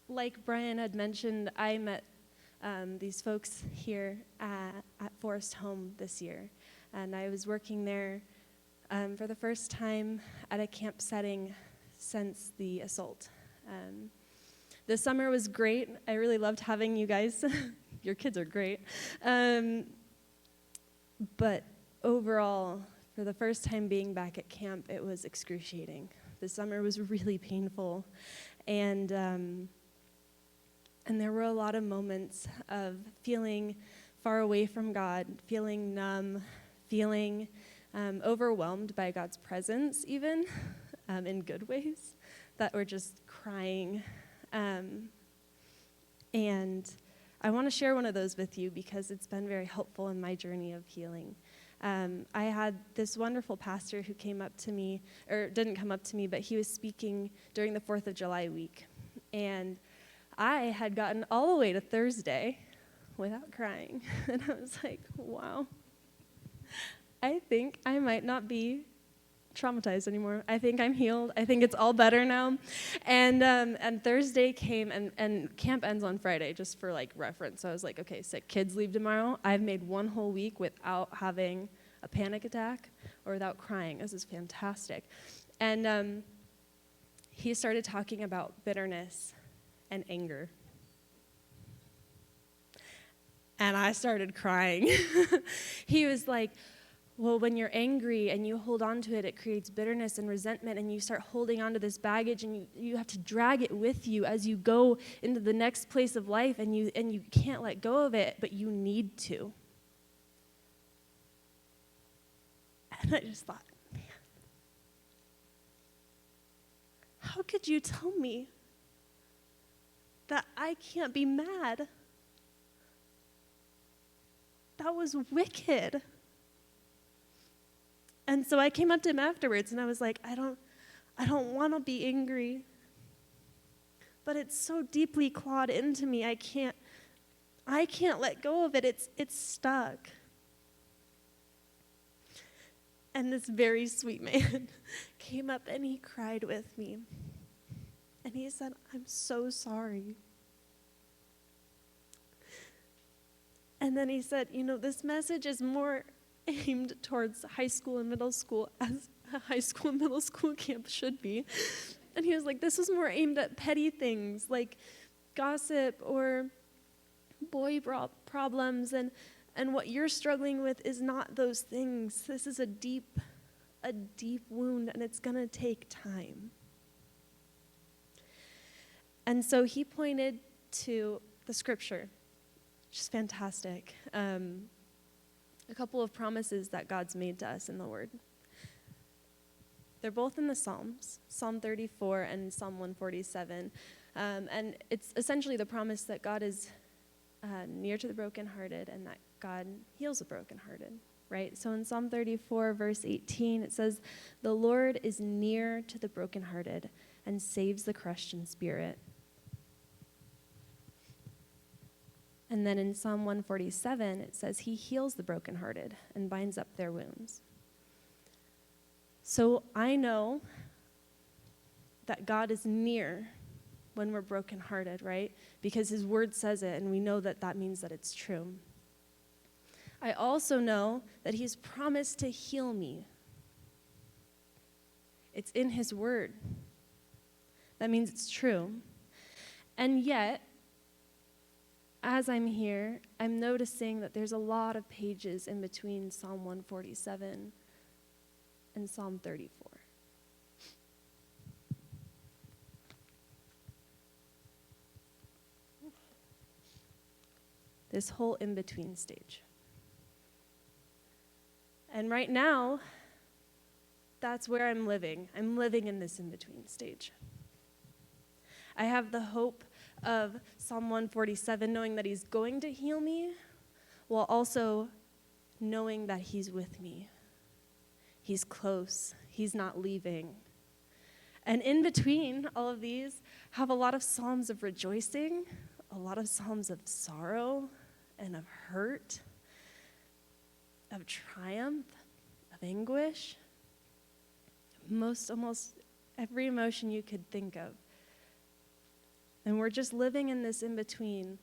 Like Brian had mentioned, I met these folks here at Forest Home this year, and I was working there for the first time at a camp setting since the assault. The summer was great. I really loved having you guys. Your kids are great. But overall, for the first time being back at camp, it was excruciating. The summer was really painful. And there were a lot of moments of feeling far away from God, feeling numb, feeling overwhelmed by God's presence even, in good ways, that were just crying. And I want to share one of those with you because it's been very helpful in my journey of healing. I had this wonderful pastor who came up to me, or didn't come up to me, but he was speaking during the 4th of July week. And I had gotten all the way to Thursday without crying. And I was like, wow, I think I might not be traumatized anymore. I think I'm healed. I think it's all better now. And Thursday came, and camp ends on Friday, just for like reference. So I was like, okay, sick kids leave tomorrow. I've made one whole week without having a panic attack or without crying. This is fantastic. And he started talking about bitterness and anger. And I started crying. He was like, well, when you're angry and you hold on to it, it creates bitterness and resentment, and you start holding on to this baggage, and you have to drag it with you as you go into the next place of life, and you can't let go of it, but you need to. And I just thought, man, how could you tell me that I can't be mad? That was wicked. And so I came up to him afterwards, and I was like, I don't want to be angry, but it's so deeply clawed into me. I can't let go of it. It's stuck. And this very sweet man came up and he cried with me. And he said, I'm so sorry. And then he said, this message is more aimed towards high school and middle school, as a high school and middle school camp should be. And he was like, this is more aimed at petty things like gossip or boy problems, and what you're struggling with is not those things. This is a deep wound, and it's going to take time. And so he pointed to the scripture, which is fantastic. A couple of promises that God's made to us in the Word. They're both in the Psalms, Psalm 34 and Psalm 147. And it's essentially the promise that God is near to the brokenhearted and that God heals the brokenhearted, right? So in Psalm 34, verse 18, it says, the Lord is near to the brokenhearted and saves the crushed in spirit. And then in Psalm 147, it says, he heals the brokenhearted and binds up their wounds. So I know that God is near when we're brokenhearted, right? Because his word says it, and we know that that means that it's true. I also know that he's promised to heal me. It's in his word. That means it's true. And yet, as I'm here, I'm noticing that there's a lot of pages in between Psalm 147 and Psalm 34. This whole in-between stage. And right now, that's where I'm living. I'm living in this in-between stage. I have the hope of Psalm 147, knowing that he's going to heal me, while also knowing that he's with me. He's close. He's not leaving. And in between all of these, have a lot of psalms of rejoicing, a lot of psalms of sorrow and of hurt, of triumph, of anguish, almost every emotion you could think of. And we're just living in this in-between,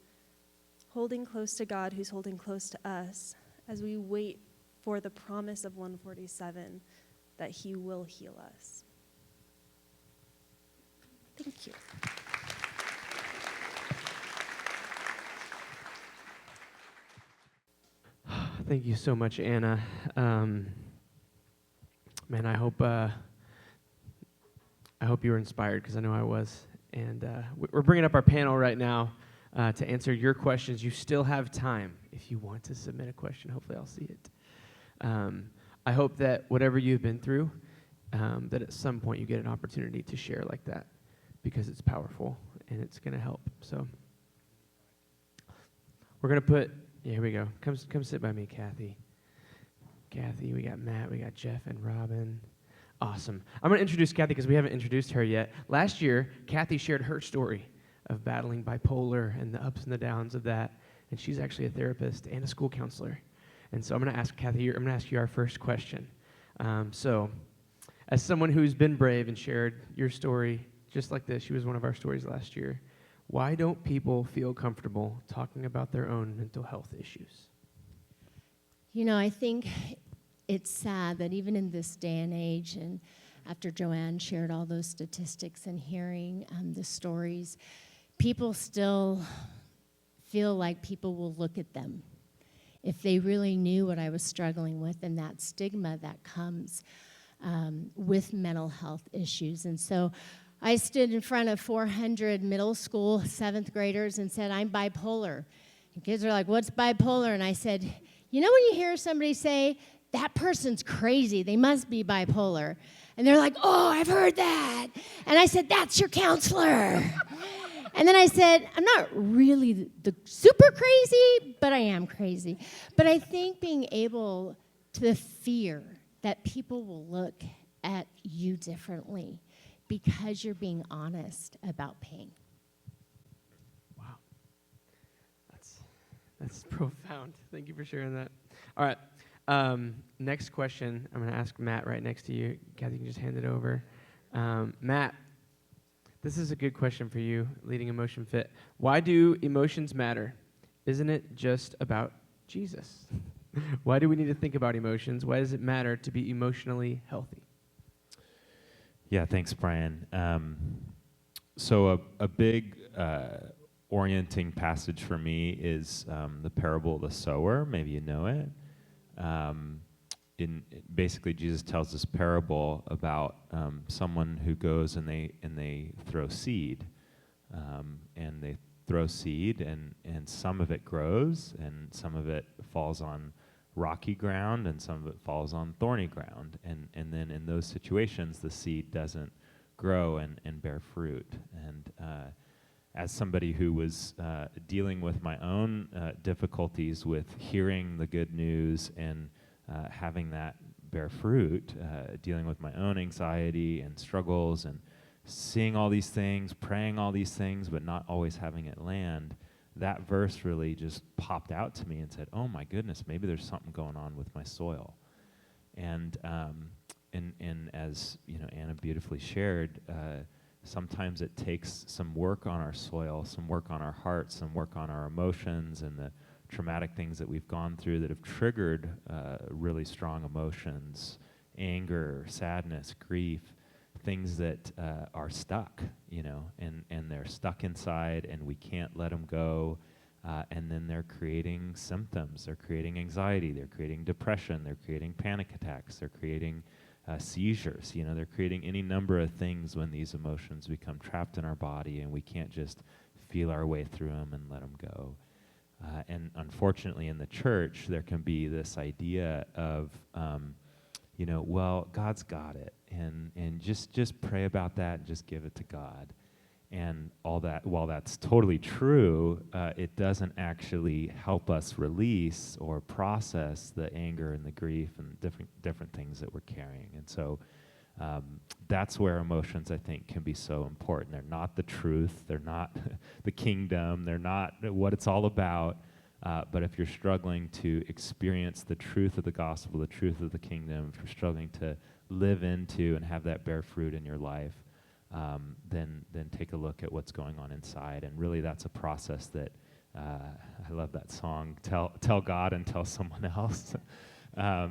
holding close to God who's holding close to us as we wait for the promise of 147 that he will heal us. Thank you. Thank you so much, Anna. Man, I hope you were inspired, because I know I was. And we're bringing up our panel right now to answer your questions. You still have time if you want to submit a question. Hopefully I'll see it. I hope that whatever you've been through, that at some point you get an opportunity to share like that, because it's powerful and it's going to help. So we're going to put, here we go. Come sit by me, Kathy. Kathy, we got Matt, we got Jeff and Robin. Awesome. I'm going to introduce Kathy because we haven't introduced her yet. Last year, Kathy shared her story of battling bipolar and the ups and the downs of that. And she's actually a therapist and a school counselor. And so I'm going to ask Kathy, I'm going to ask you our first question. So as someone who's been brave and shared your story just like this, she was one of our stories last year, why don't people feel comfortable talking about their own mental health issues? You know, I think it's sad that even in this day and age, and after Joanne shared all those statistics and hearing the stories, people still feel like people will look at them if they really knew what I was struggling with, and that stigma that comes with mental health issues. And so I stood in front of 400 middle school 7th graders and said, I'm bipolar. And kids are like, what's bipolar? And I said, you know when you hear somebody say, that person's crazy, they must be bipolar. And they're like, oh, I've heard that. And I said, that's your counselor. And then I said, I'm not really the super crazy, but I am crazy. But I think being able to fear that people will look at you differently because you're being honest about pain. Wow. That's profound. Thank you for sharing that. All right. Next question. I'm going to ask Matt right next to you. Kathy, you can just hand it over. Matt, this is a good question for you, leading Emotion Fit. Why do emotions matter? Isn't it just about Jesus? Why do we need to think about emotions? Why does it matter to be emotionally healthy? Yeah, thanks, Brian. So a big orienting passage for me is the parable of the sower. Maybe you know it. Basically, Jesus tells this parable about someone who goes and they throw seed, and they throw seed, and some of it grows, and some of it falls on rocky ground, and some of it falls on thorny ground, and then in those situations, the seed doesn't grow and bear fruit. And as somebody who was dealing with my own difficulties with hearing the good news and having that bear fruit, dealing with my own anxiety and struggles and seeing all these things, praying all these things, but not always having it land, that verse really just popped out to me and said, oh my goodness, maybe there's something going on with my soil. And as you know, Anna beautifully shared, sometimes it takes some work on our soil, some work on our hearts, some work on our emotions and the traumatic things that we've gone through that have triggered really strong emotions, anger, sadness, grief, things that are stuck, you know, and they're stuck inside and we can't let them go. And then they're creating symptoms. They're creating anxiety. They're creating depression. They're creating panic attacks. They're creating seizures. You know, they're creating any number of things when these emotions become trapped in our body and we can't just feel our way through them and let them go. And unfortunately, in the church, there can be this idea of, you know, well, God's got it, and just pray about that and just give it to God. And all that, while that's totally true, it doesn't actually help us release or process the anger and the grief and different things that we're carrying. And so that's where emotions, I think, can be so important. They're not the truth. They're not the kingdom. They're not what it's all about. But if you're struggling to experience the truth of the gospel, the truth of the kingdom, if you're struggling to live into and have that bear fruit in your life, then take a look at what's going on inside. And really, that's a process that I love that song, Tell God and Tell Someone Else.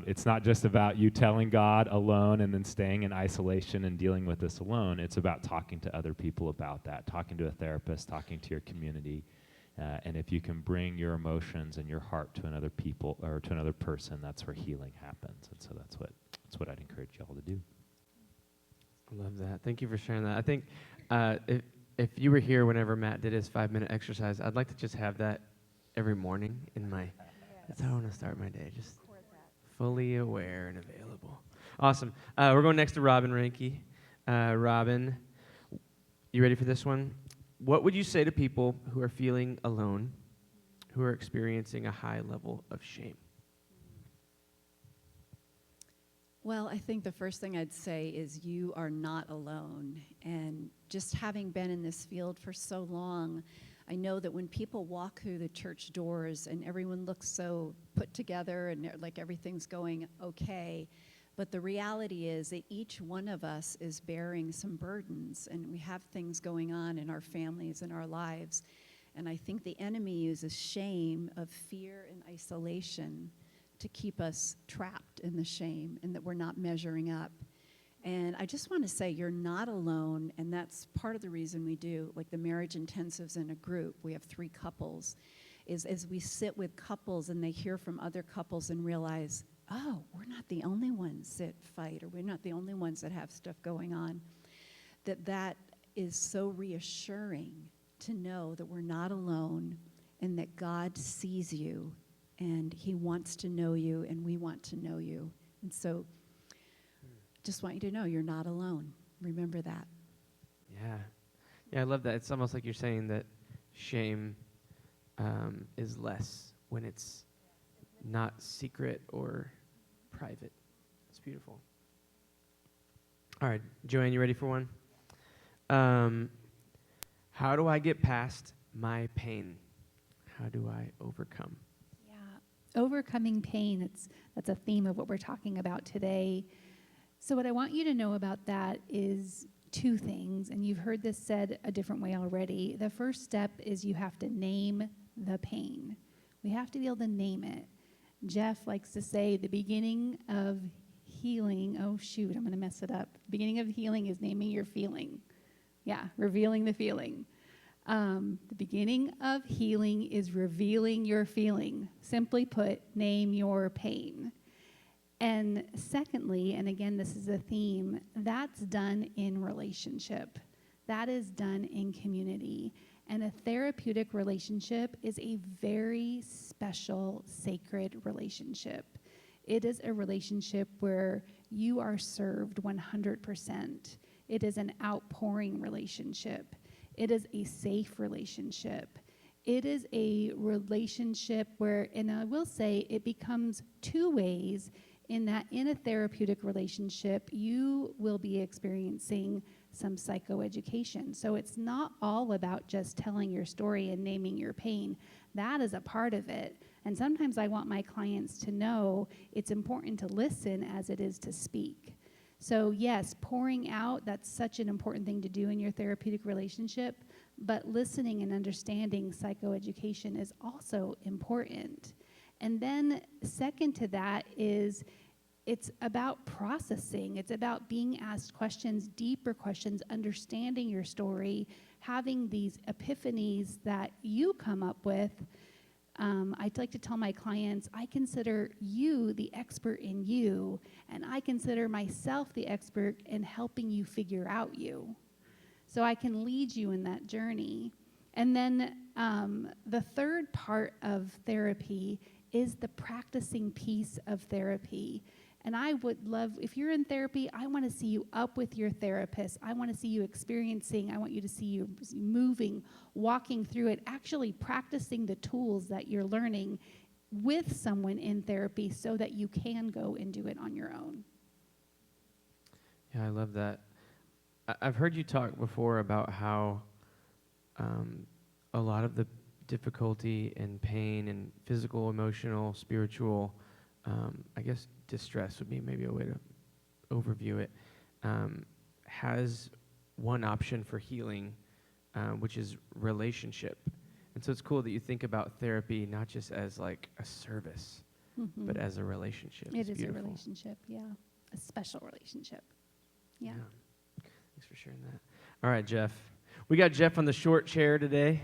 It's not just about you telling God alone and then staying in isolation and dealing with this alone. It's about talking to other people about that, talking to a therapist, talking to your community. And if you can bring your emotions and your heart to another people or to another person, that's where healing happens. And so that's what I'd encourage you all to do. I love that. Thank you for sharing that. I think if you were here whenever Matt did his 5-minute exercise, I'd like to just have that every morning in my, that's how I want to start my day, just fully aware and available. Awesome. We're going next to Robin Ranke. Robin, you ready for this one? What would you say to people who are feeling alone, who are experiencing a high level of shame? Well, I think the first thing I'd say is you are not alone. And just having been in this field for so long, I know that when people walk through the church doors and everyone looks so put together and like everything's going okay, But the reality is that each one of us is bearing some burdens, and we have things going on in our families and our lives. And I think the enemy uses shame of fear and isolation to keep us trapped in the shame and that we're not measuring up. And I just want to say you're not alone, and that's part of the reason we do, like the marriage intensives in a group. We have 3 couples, is as we sit with couples and they hear from other couples and realize, oh, we're not the only ones that fight, or we're not the only ones that have stuff going on, that is so reassuring to know that we're not alone and that God sees you and he wants to know you and we want to know you. And so just want you to know you're not alone. Remember that. Yeah, I love that. It's almost like you're saying that shame is less when it's not secret or private. It's beautiful. All right, Joanne, you ready for one? How do I get past my pain? How do I overcome? Yeah, overcoming pain, that's a theme of what we're talking about today. So what I want you to know about that is 2 things, and you've heard this said a different way already. The first step is you have to name the pain. We have to be able to name it. Jeff likes to say the beginning of healing, oh shoot, I'm going to mess it up. The beginning of healing is naming your feeling. Yeah, revealing the feeling. The beginning of healing is revealing your feeling. Simply put, name your pain. And secondly, and again, this is a theme, that's done in relationship. That is done in community. And a therapeutic relationship is a very special, sacred relationship. It is a relationship where you are served 100%. It is an outpouring relationship. It is a safe relationship. It is a relationship where, and I will say, it becomes 2 ways in that in a therapeutic relationship, you will be experiencing some psychoeducation. So it's not all about just telling your story and naming your pain. That is a part of it. And sometimes I want my clients to know it's important to listen as it is to speak. So yes, pouring out, that's such an important thing to do in your therapeutic relationship, but listening and understanding psychoeducation is also important. And then second to that is it's about processing. It's about being asked questions, deeper questions, understanding your story, having these epiphanies that you come up with. I'd like to tell my clients, I consider you the expert in you, and I consider myself the expert in helping you figure out you. So I can lead you in that journey. And then the third part of therapy is the practicing piece of therapy. And I would love, if you're in therapy, I want to see you up with your therapist. I want to see you experiencing. I want you to see you moving, walking through it, actually practicing the tools that you're learning with someone in therapy so that you can go and do it on your own. Yeah, I love that. I've heard you talk before about how a lot of the difficulty and pain and physical, emotional, spiritual, I guess distress would be maybe a way to overview it, has one option for healing, which is relationship. And so it's cool that you think about therapy not just as like a service, but as a relationship. It It's is beautiful. a relationship, yeah. A special relationship. Yeah. Thanks for sharing that. All right, Jeff. We got Jeff on the short chair today.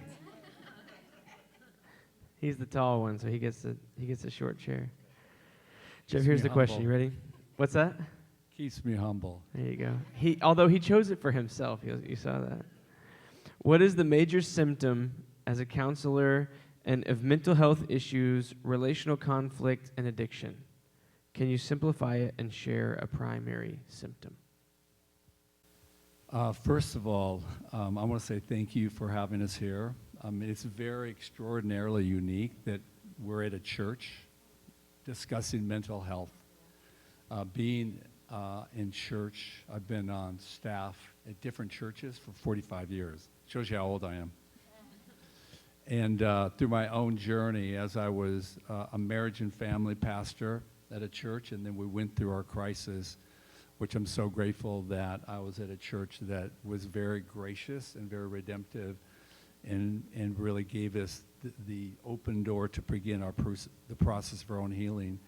He's the tall one, so he gets the short chair. Jeff, Keeps here's me the question. humble. You ready? What's that? Keeps me humble. There you go. Although he chose it for himself. You saw that. What is the major symptom as a counselor and of mental health issues, relational conflict, and addiction? Can you simplify it and share a primary symptom? First of all, I want to say thank you for having us here. It's very extraordinarily unique that we're at a church discussing mental health. Being in church, I've been on staff at different churches for 45 years. Shows you how old I am. And through my own journey, as I was a marriage and family pastor, at a church, and then we went through our crisis, which I'm so grateful that I was at a church that was very gracious and very redemptive, and really gave us the open door to begin the process of our own healing.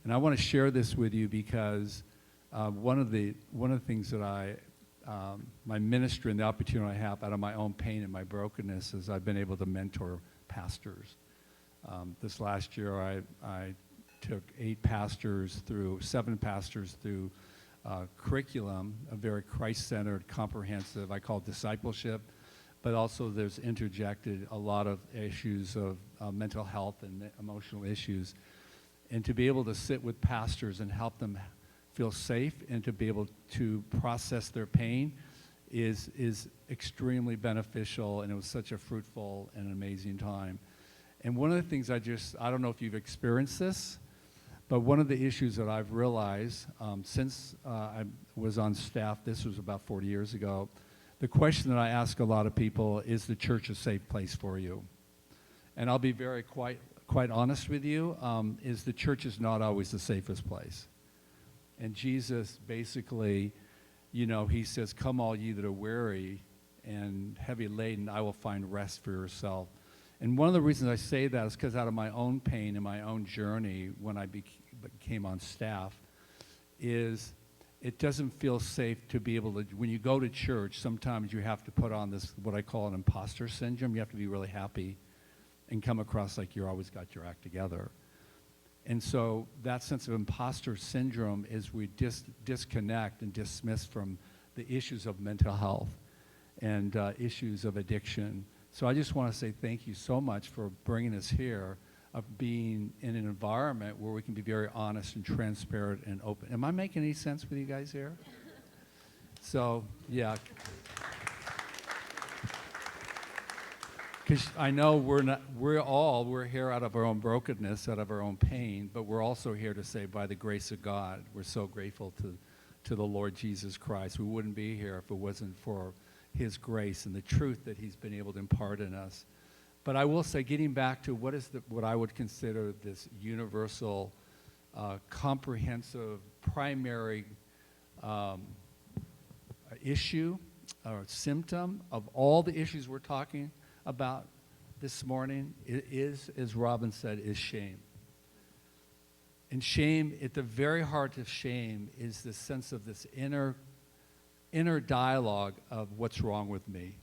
And I want to share this with you because one of the things that my ministry and the opportunity I have out of my own pain and my brokenness is I've been able to mentor pastors. This last year, I took 7 pastors through curriculum, a very Christ-centered, comprehensive, I call discipleship, but also there's interjected a lot of issues of mental health and emotional issues. And to be able to sit with pastors and help them feel safe and to be able to process their pain is extremely beneficial, and it was such a fruitful and amazing time. And one of the things I don't know if you've experienced this, but one of the issues that I've realized since I was on staff, this was about 40 years ago, the question that I ask a lot of people, is the church a safe place for you? And I'll be quite honest with you, is the church is not always the safest place. And Jesus basically, he says, come all ye that are weary and heavy laden, I will find rest for yourself. And one of the reasons I say that is because out of my own pain and my own journey when I became on staff is it doesn't feel safe to be able to, when you go to church, sometimes you have to put on this, what I call an imposter syndrome. You have to be really happy and come across like you always got your act together. And so that sense of imposter syndrome is we disconnect and dismiss from the issues of mental health and issues of addiction. So I just want to say thank you so much for bringing us here, of being in an environment where we can be very honest and transparent and open. Am I making any sense with you guys here? So, yeah. Because I know we're here out of our own brokenness, out of our own pain, but we're also here to say, by the grace of God, we're so grateful to the Lord Jesus Christ. We wouldn't be here if it wasn't for his grace and the truth that he's been able to impart in us. But I will say, getting back to what I would consider this universal, comprehensive, primary issue or symptom of all the issues we're talking about this morning, it is, as Robin said, is shame. And shame, at the very heart of shame, is the sense of this inner dialogue of what's wrong with me.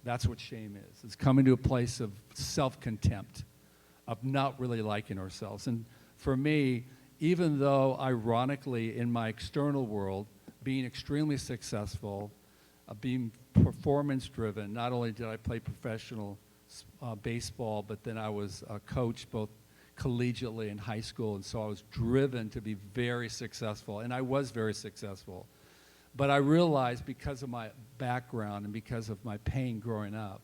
That's what shame is. It's coming to a place of self-contempt, of not really liking ourselves. And for me, even though ironically in my external world, being extremely successful, being performance-driven, not only did I play professional baseball, but then I was a coach both collegiately in high school, and so I was driven to be very successful, and I was very successful. But I realized, because of my background and because of my pain growing up,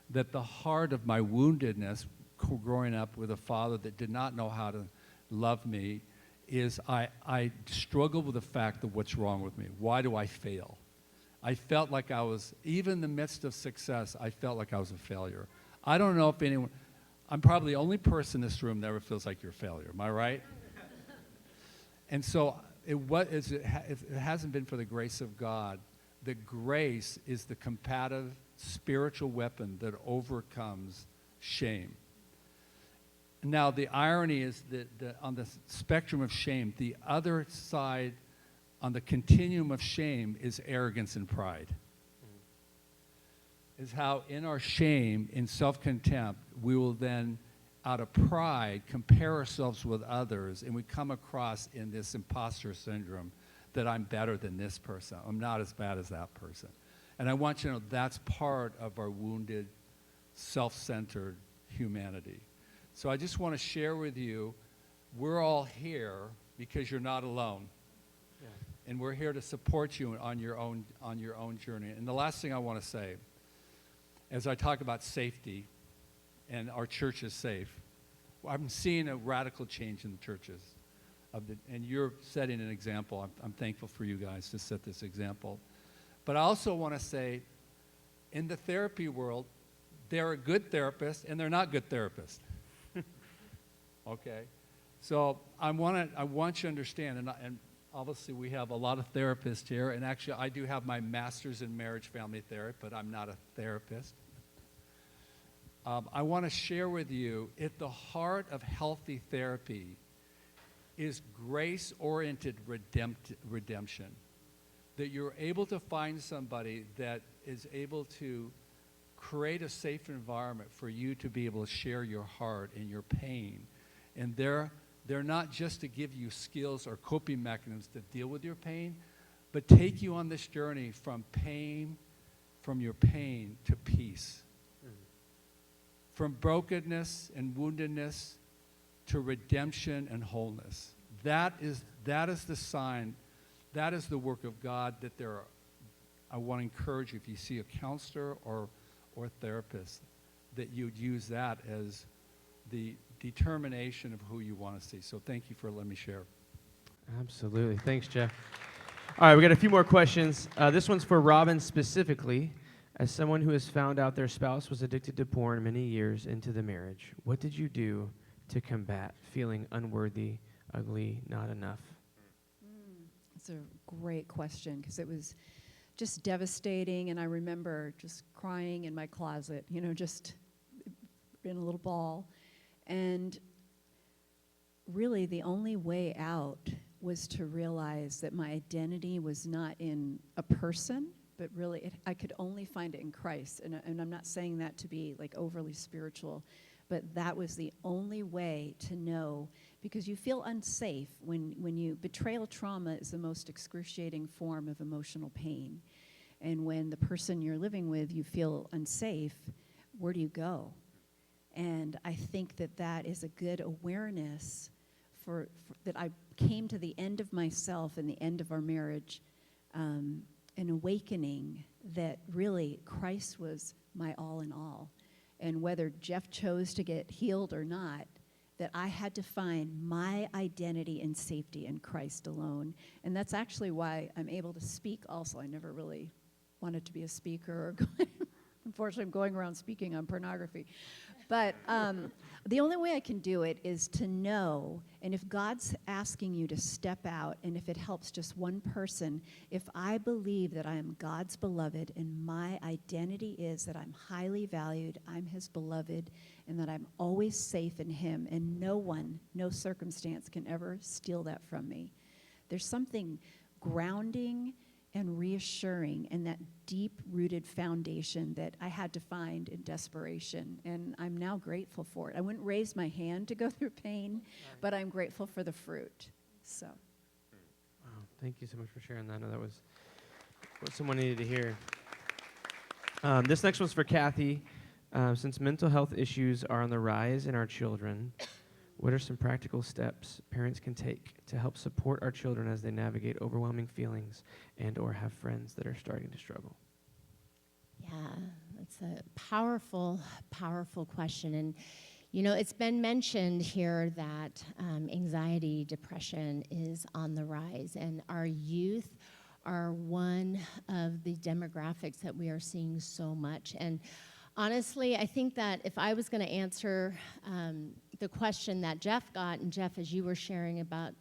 that the heart of my woundedness growing up with a father that did not know how to love me is I struggled with the fact of what's wrong with me. Why do I fail? I felt like I was, even in the midst of success, I felt like I was a failure. I don't know if anyone, I'm probably the only person in this room that ever feels like you're a failure. Am I right? And so it hasn't been for the grace of God. The grace is the combative spiritual weapon that overcomes shame. Now, the irony is that on the spectrum of shame, the other side on the continuum of shame is arrogance and pride. Is how in our shame, in self-contempt, we will then, out of pride, compare ourselves with others, and we come across in this imposter syndrome that I'm better than this person. I'm not as bad as that person. And I want you to know that's part of our wounded, self-centered humanity. So I just want to share with you, we're all here because you're not alone. Yeah. And we're here to support you on your own journey. And the last thing I want to say, as I talk about safety, and our church is safe, I'm seeing a radical change in the churches. And you're setting an example. I'm thankful for you guys to set this example. But I also want to say, in the therapy world, there are good therapists and they're not good therapists. Okay? So I want you to understand, and obviously we have a lot of therapists here, and actually I do have my master's in marriage family therapy, but I'm not a therapist. I want to share with you, at the heart of healthy therapy is grace-oriented redemption. That you're able to find somebody that is able to create a safe environment for you to be able to share your heart and your pain. And they're not just to give you skills or coping mechanisms to deal with your pain, but take you on this journey from your pain to peace. From brokenness and woundedness to redemption and wholeness. That is the sign, that is the work of God that I want to encourage you, if you see a counselor or therapist, that you'd use that as the determination of who you want to see. So thank you for letting me share. Absolutely. Thanks, Jeff. All right, we got a few more questions. This one's for Robin specifically. As someone who has found out their spouse was addicted to porn many years into the marriage, what did you do to combat feeling unworthy, ugly, not enough? It's a great question, because it was just devastating, and I remember just crying in my closet, just in a little ball. And really the only way out was to realize that my identity was not in a person, but really I could only find it in Christ. And I'm not saying that to be like overly spiritual, but that was the only way to know, because you feel unsafe when betrayal trauma is the most excruciating form of emotional pain. And when the person you're living with, you feel unsafe, where do you go? And I think that is a good awareness for that I came to the end of myself and the end of our marriage, an awakening that really Christ was my all in all. And whether Jeff chose to get healed or not, that I had to find my identity and safety in Christ alone. And that's actually why I'm able to speak also. I never really wanted to be a speaker. Unfortunately, I'm going around speaking on pornography. But the only way I can do it is to know, and if God's asking you to step out, and if it helps just one person, if I believe that I am God's beloved and my identity is that I'm highly valued, I'm his beloved, and that I'm always safe in him, and no circumstance can ever steal that from me. There's something grounding and reassuring in that deep-rooted foundation that I had to find in desperation, and I'm now grateful for it. I wouldn't raise my hand to go through pain, but I'm grateful for the fruit. So, wow, thank you so much for sharing that. I know that was what someone needed to hear. This next one's for Kathy. Since mental health issues are on the rise in our children, what are some practical steps parents can take to help support our children as they navigate overwhelming feelings and or have friends that are starting to struggle? Yeah, that's a powerful, powerful question. And, it's been mentioned here that anxiety, depression is on the rise. And our youth are one of the demographics that we are seeing so much. And honestly, I think that if I was going to answer the question that Jeff got, and Jeff, as you were sharing about,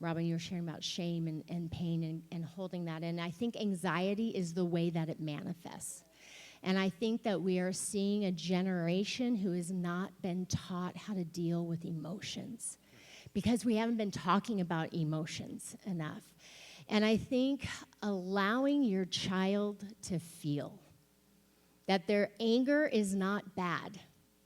Robin, you were sharing about shame and pain and holding that in, I think anxiety is the way that it manifests. And I think that we are seeing a generation who has not been taught how to deal with emotions, because we haven't been talking about emotions enough. And I think allowing your child to feel that their anger is not bad.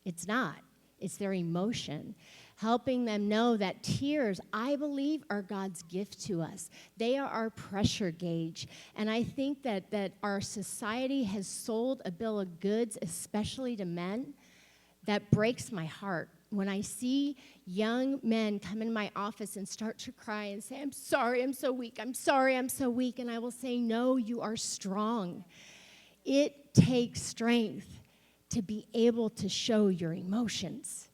It's not. It's their emotion. Helping them know that tears, I believe, are God's gift to us. They are our pressure gauge. And I think that our society has sold a bill of goods, especially to men, that breaks my heart. When I see young men come in my office and start to cry and say, I'm sorry, I'm so weak. I'm sorry, I'm so weak. And I will say, no, you are strong. It takes strength to be able to show your emotions.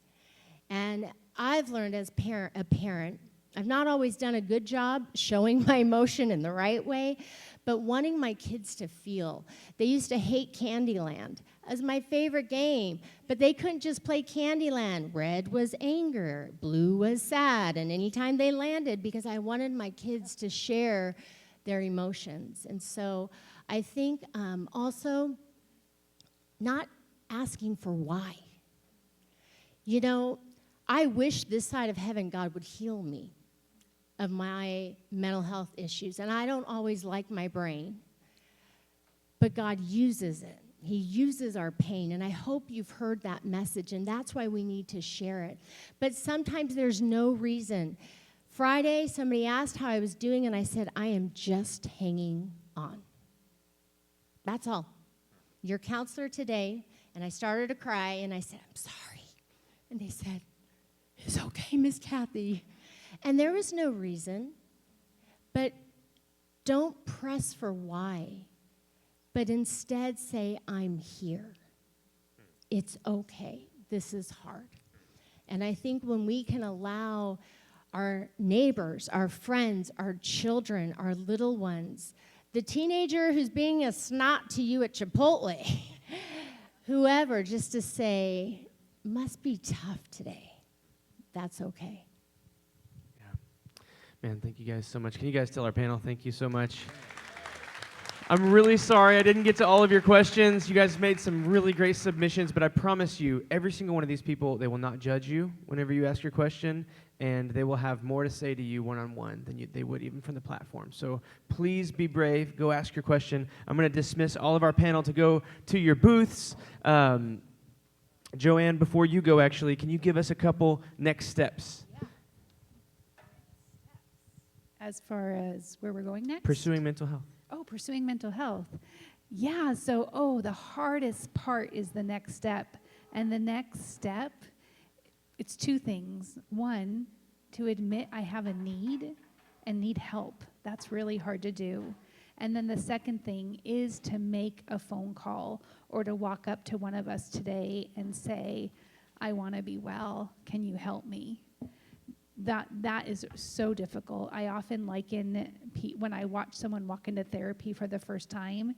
And I've learned as a parent I've not always done a good job showing my emotion in the right way, but wanting my kids to feel. They used to hate Candyland as my favorite game, but they couldn't just play Candyland. Red was anger, blue was sad, and anytime they landed, because I wanted my kids to share their emotions. And so I think also not asking for why. You know, I wish this side of heaven God would heal me of my mental health issues. And I don't always like my brain, but God uses it. He uses our pain, and I hope you've heard that message, and that's why we need to share it. But sometimes there's no reason. Friday, somebody asked how I was doing, and I said, I am just hanging on. That's all. Your counselor today, and I started to cry, and I said, I'm sorry. And they said, it's okay, Miss Kathy. And there was no reason, but don't press for why, but instead say, I'm here. It's okay. This is hard. And I think when we can allow our neighbors, our friends, our children, our little ones, the teenager who's being a snot to you at Chipotle, whoever, just to say, must be tough today. That's okay. Man, thank you guys so much. Can you guys tell our panel thank you so much? I'm really sorry I didn't get to all of your questions. You guys made some really great submissions, but I promise you, every single one of these people, they will not judge you whenever you ask your question, and they will have more to say to you one-on-one than they would even from the platform. So please be brave. Go ask your question. I'm going to dismiss all of our panel to go to your booths. Joanne, before you go, actually, can you give us a couple next steps? As far as where we're going next? Pursuing mental health. Oh, pursuing mental health. Yeah, so, the hardest part is the next step. And the next step, it's two things. One, to admit I have a need and need help. That's really hard to do. And then the second thing is to make a phone call or to walk up to one of us today and say, I want to be well. Can you help me? That is so difficult. I often liken when I watch someone walk into therapy for the first time,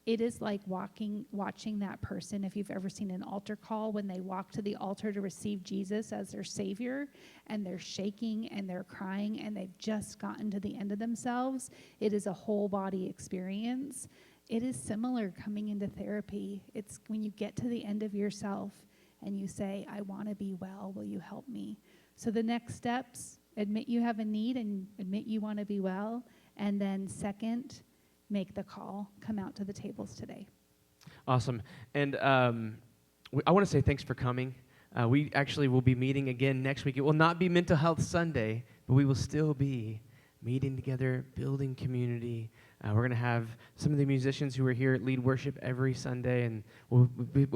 it is like watching that person, if you've ever seen an altar call, when they walk to the altar to receive Jesus as their Savior, and they're shaking and they're crying and they've just gotten to the end of themselves. It is a whole body experience. It is similar coming into therapy. It's when you get to the end of yourself and you say, I want to be well, will you help me? So the next steps, admit you have a need and admit you want to be well. And then second, make the call. Come out to the tables today. Awesome. And I want to say thanks for coming. We actually will be meeting again next week. It will not be Mental Health Sunday, but we will still be meeting together, building community. We're going to have some of the musicians who are here lead worship every Sunday, and we'll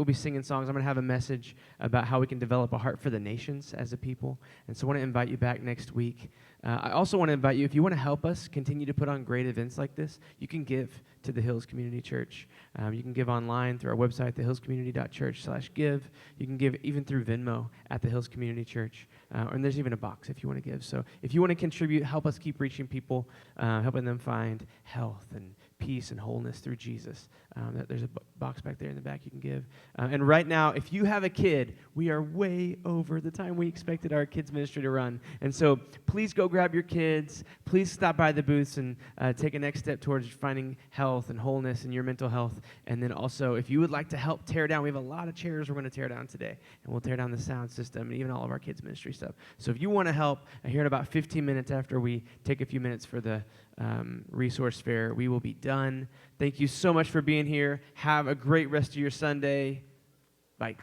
be singing songs. I'm going to have a message about how we can develop a heart for the nations as a people. And so I want to invite you back next week. I also want to invite you, if you want to help us continue to put on great events like this, you can give to the Hills Community Church. You can give online through our website, thehillscommunity.church/give. You can give even through Venmo at the Hills Community Church. And there's even a box if you want to give. So if you want to contribute, help us keep reaching people, helping them find health and peace and wholeness through Jesus. There's a box back there in the back you can give. And right now, if you have a kid, we are way over the time we expected our kids ministry to run. And so please go grab your kids. Please stop by the booths and take a next step towards finding health and wholeness in your mental health. And then also, if you would like to help tear down, we have a lot of chairs we're going to tear down today. And we'll tear down the sound system and even all of our kids ministry stuff. So if you want to help, here in about 15 minutes after we take a few minutes for the resource fair, we will be done. Thank you so much for being here. Have a great rest of your Sunday. Bye.